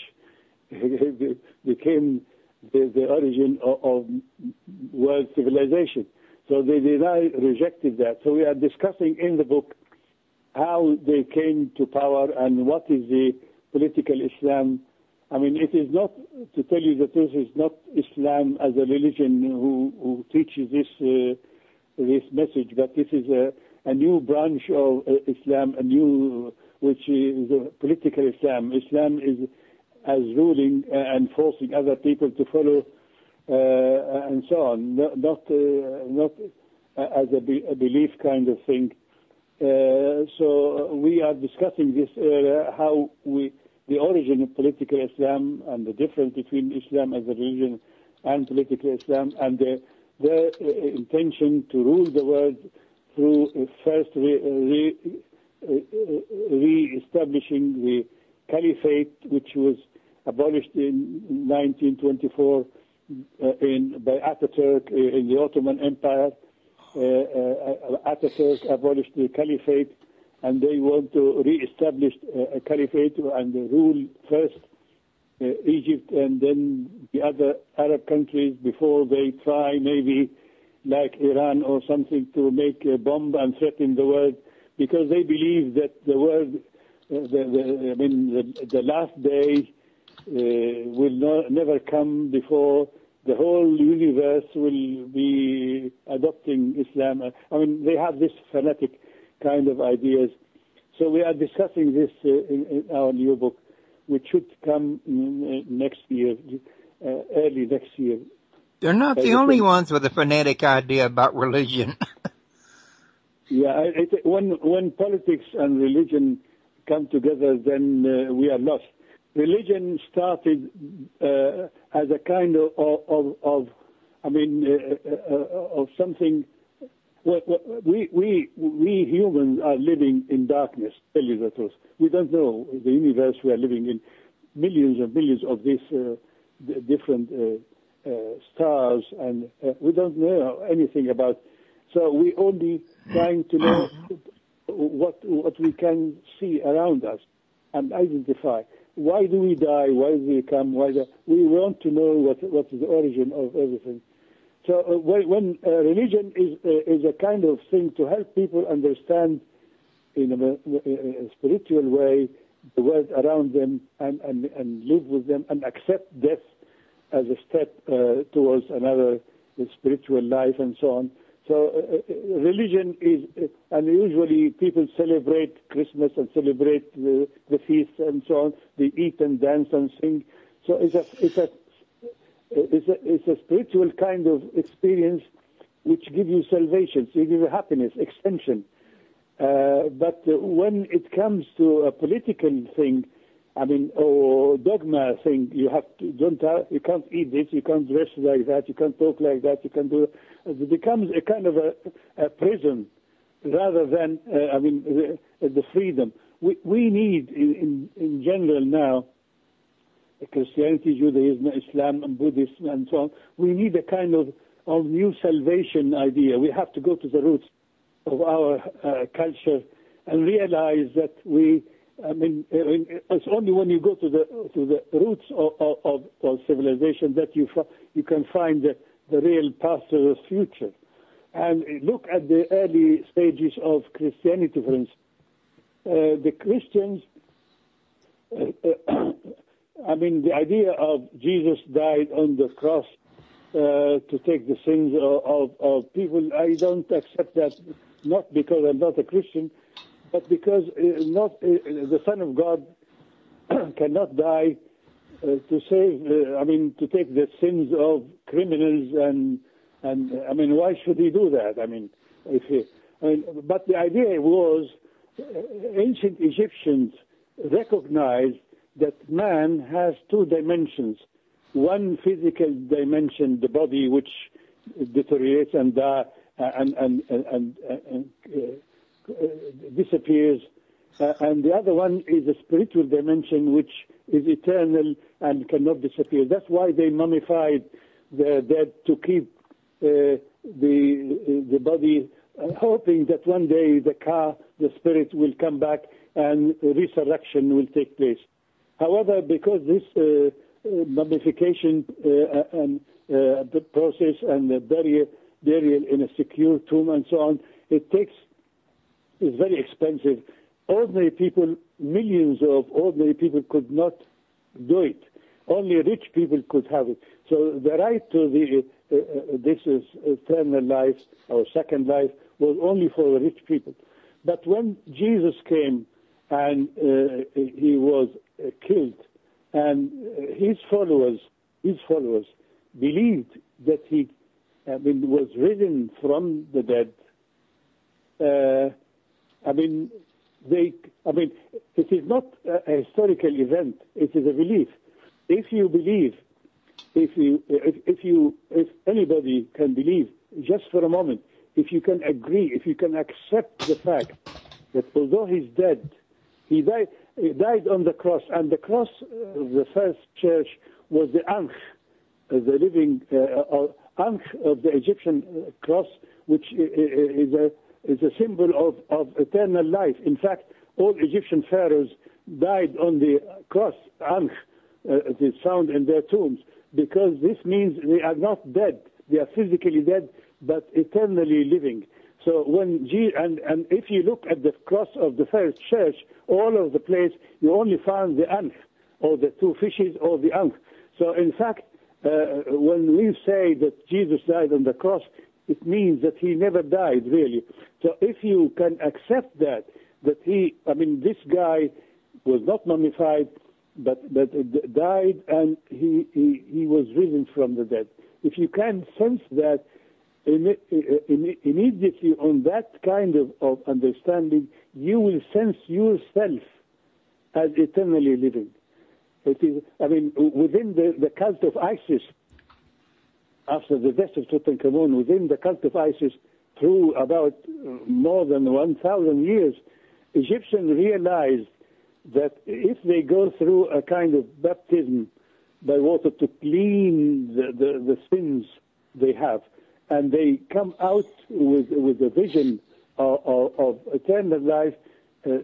became the origin of world civilization. So they rejected that. So we are discussing in the book how they came to power and what is the political Islam. It is not, to tell you the truth, is not Islam as a religion who teaches this message, but this is a new branch of Islam, which is a political Islam. Islam is as ruling and forcing other people to follow and so on, not as a belief kind of thing. So we are discussing this how the origin of political Islam and the difference between Islam as a religion and political Islam, and their intention to rule the world through first re-establishing the caliphate, which was abolished in 1924 by Ataturk in the Ottoman Empire. Ataturk abolished the caliphate, and they want to re-establish a caliphate and rule first Egypt and then the other Arab countries before they try, maybe like Iran or something, to make a bomb and threaten the world, because they believe that the world, the last day will never come before the whole universe will be adopting Islam. They have this fanatic kind of ideas. So we are discussing this in our new book. which should come next year, early next year.
They're not the only ones with a fanatic idea about religion.
Yeah, when politics and religion come together, then we are lost. Religion started as a kind of something. We humans are living in darkness. Tell you the truth. We don't know the universe we are living in. Millions and millions of these different stars, and we don't know anything about. So we only trying to know what we can see around us and identify. Why do we die? Why do we come? We want to know what is the origin of everything. So when religion is a kind of thing to help people understand in a spiritual way the world around them and live with them and accept death as a step towards another spiritual life and so on. So religion is, and usually people celebrate Christmas and celebrate the feasts and so on. They eat and dance and sing. So it's a spiritual kind of experience which gives you salvation, so it gives you happiness, extension. But when it comes to a political thing, or dogma thing, you can't eat this, you can't dress like that, you can't talk like that, you can't do. It becomes a kind of a prison rather than the freedom. We need in general now, Christianity, Judaism, Islam, and Buddhism, and so on. We need a kind of new salvation idea. We have to go to the roots of our culture and realize that it's only when you go to the roots of civilization that you can find the real path to the future. And look at the early stages of Christianity, for instance. The Christians, the idea of Jesus died on the cross to take the sins of people, I don't accept that, not because I'm not a Christian, but because the Son of God cannot die to save, to take the sins of criminals, and why should he do that? But the idea was, ancient Egyptians recognized that man has two dimensions. One physical dimension, the body, which deteriorates and disappears, and the other one is a spiritual dimension, which is eternal and cannot disappear. That's why they mummified the dead, to keep the body, hoping that one day the spirit will come back and resurrection will take place. However, because this mummification and the process and the burial in a secure tomb and so on, it's very expensive. Ordinary people, millions of ordinary people could not do it. Only rich people could have it. So the right to this is eternal life or second life was only for the rich people. But when Jesus came and he was killed, and his followers believed that he was risen from the dead. It is not a historical event. It is a belief. If you believe, if anybody can believe, just for a moment, if you can agree, if you can accept the fact that although he's dead, he died on the cross, and the cross of the first church was the Ankh, the living Ankh of the Egyptian cross, which is a symbol of eternal life. In fact, all Egyptian pharaohs died on the cross, Ankh, it is found in their tombs, because this means they are not dead. They are physically dead, but eternally living. So and if you look at the cross of the first church, all over the place, you only found the Ankh, or the two fishes, or the Ankh. So in fact, when we say that Jesus died on the cross, it means that he never died, really. So if you can accept that this guy was not mummified, but died, and he was risen from the dead. If you can sense that immediately on that kind of understanding, you will sense yourself as eternally living. It is, within the cult of Isis, after the death of Tutankhamun, within the cult of Isis, through about more than 1,000 years, Egyptians realized that if they go through a kind of baptism by water to clean the sins they have, and they come out with a vision of eternal life,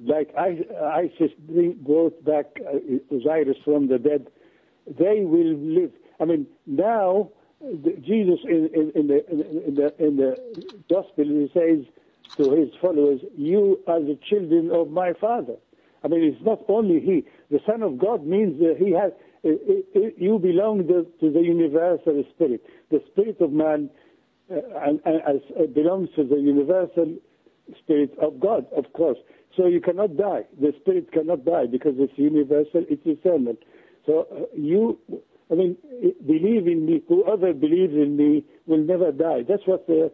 like Isis brought back Osiris from the dead, they will live. Now Jesus in the gospel, he says to his followers, "You are the children of my Father." It's not only he. The Son of God means that he has. You belong to the universal spirit. The spirit of man belongs to the universal spirit of God, of course. So you cannot die. The spirit cannot die because it's universal, it's eternal. So believe in me. Whoever believes in me will never die. That's what the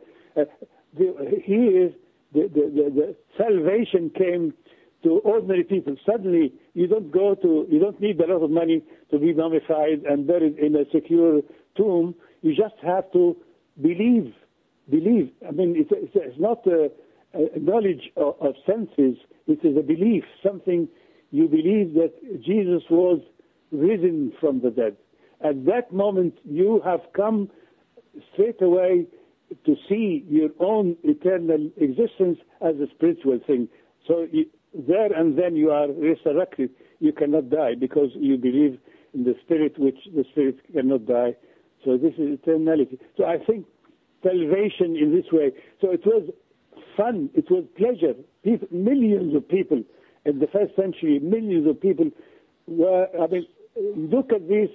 salvation came to ordinary people. Suddenly, you don't need a lot of money to be mummified and buried in a secure tomb. You just have to believe. It's not a knowledge of senses. It is a belief, something you believe that Jesus was risen from the dead. At that moment, you have come straight away to see your own eternal existence as a spiritual thing. So there and then you are resurrected. You cannot die because you believe in the spirit, which the spirit cannot die. So this is eternality. So I think salvation in this way. So it was fun. It was pleasure. Millions of people in the first century, millions of people were, look at these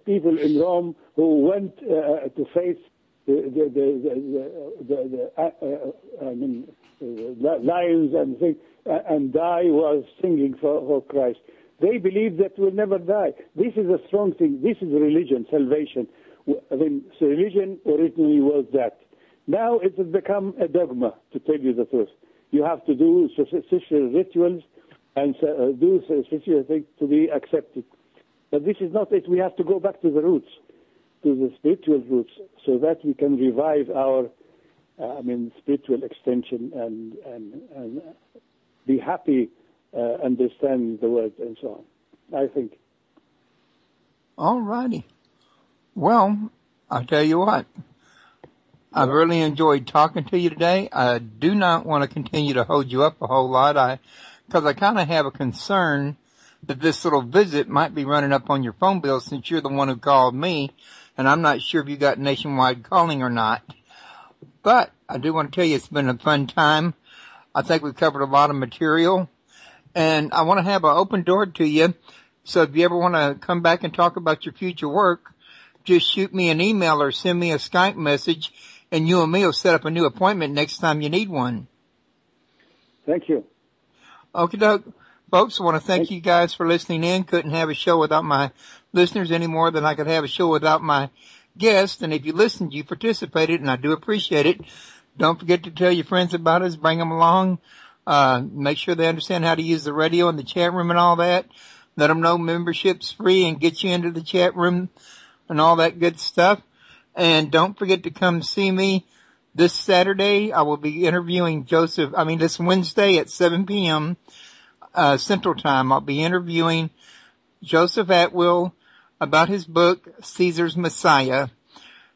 people in Rome who went to face the lions and things, and die while singing for Christ. They believe that we'll never die. This is a strong thing. This is religion, salvation. So religion originally was that. Now it has become a dogma, to tell you the truth. You have to do sacrificial rituals and do sacrificial things to be accepted. But this is not it. We have to go back to the roots, to the spiritual roots, so that we can revive our, spiritual extension and be happy understanding the word and so on, I think.
All righty. Well, I'll tell you what. I've really enjoyed talking to you today. I do not want to continue to hold you up a whole lot, because I kind of have a concern that this little visit might be running up on your phone bill since you're the one who called me, and I'm not sure if you got nationwide calling or not. But I do want to tell you it's been a fun time. I think we've covered a lot of material, and I want to have an open door to you. So if you ever want to come back and talk about your future work, just shoot me an email or send me a Skype message, and you and me will set up a new appointment next time you need one.
Thank you.
Okay, doke. Folks, I want to thank you guys for listening in. Couldn't have a show without my listeners any more than I could have a show without my guests. And if you listened, you participated, and I do appreciate it. Don't forget to tell your friends about us. Bring them along. Make sure they understand how to use the radio and the chat room and all that. Let them know membership's free and get you into the chat room and all that good stuff. And don't forget to come see me this Saturday. I will be interviewing this Wednesday at 7 p.m. Central Time. I'll be interviewing Joseph Atwill about his book, Caesar's Messiah.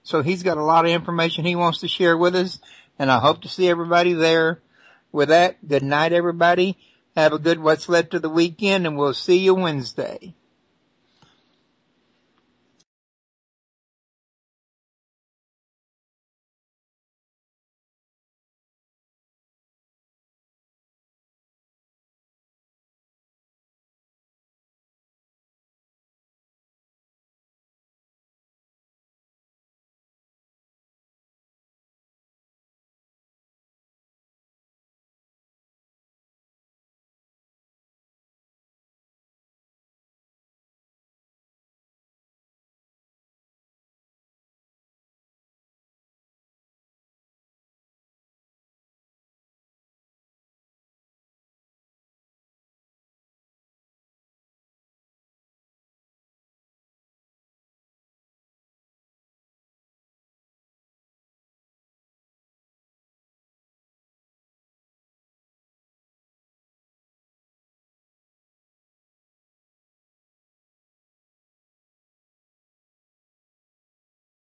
So he's got a lot of information he wants to share with us, and I hope to see everybody there. With that, good night, everybody. Have a good what's left of the weekend, and we'll see you Wednesday.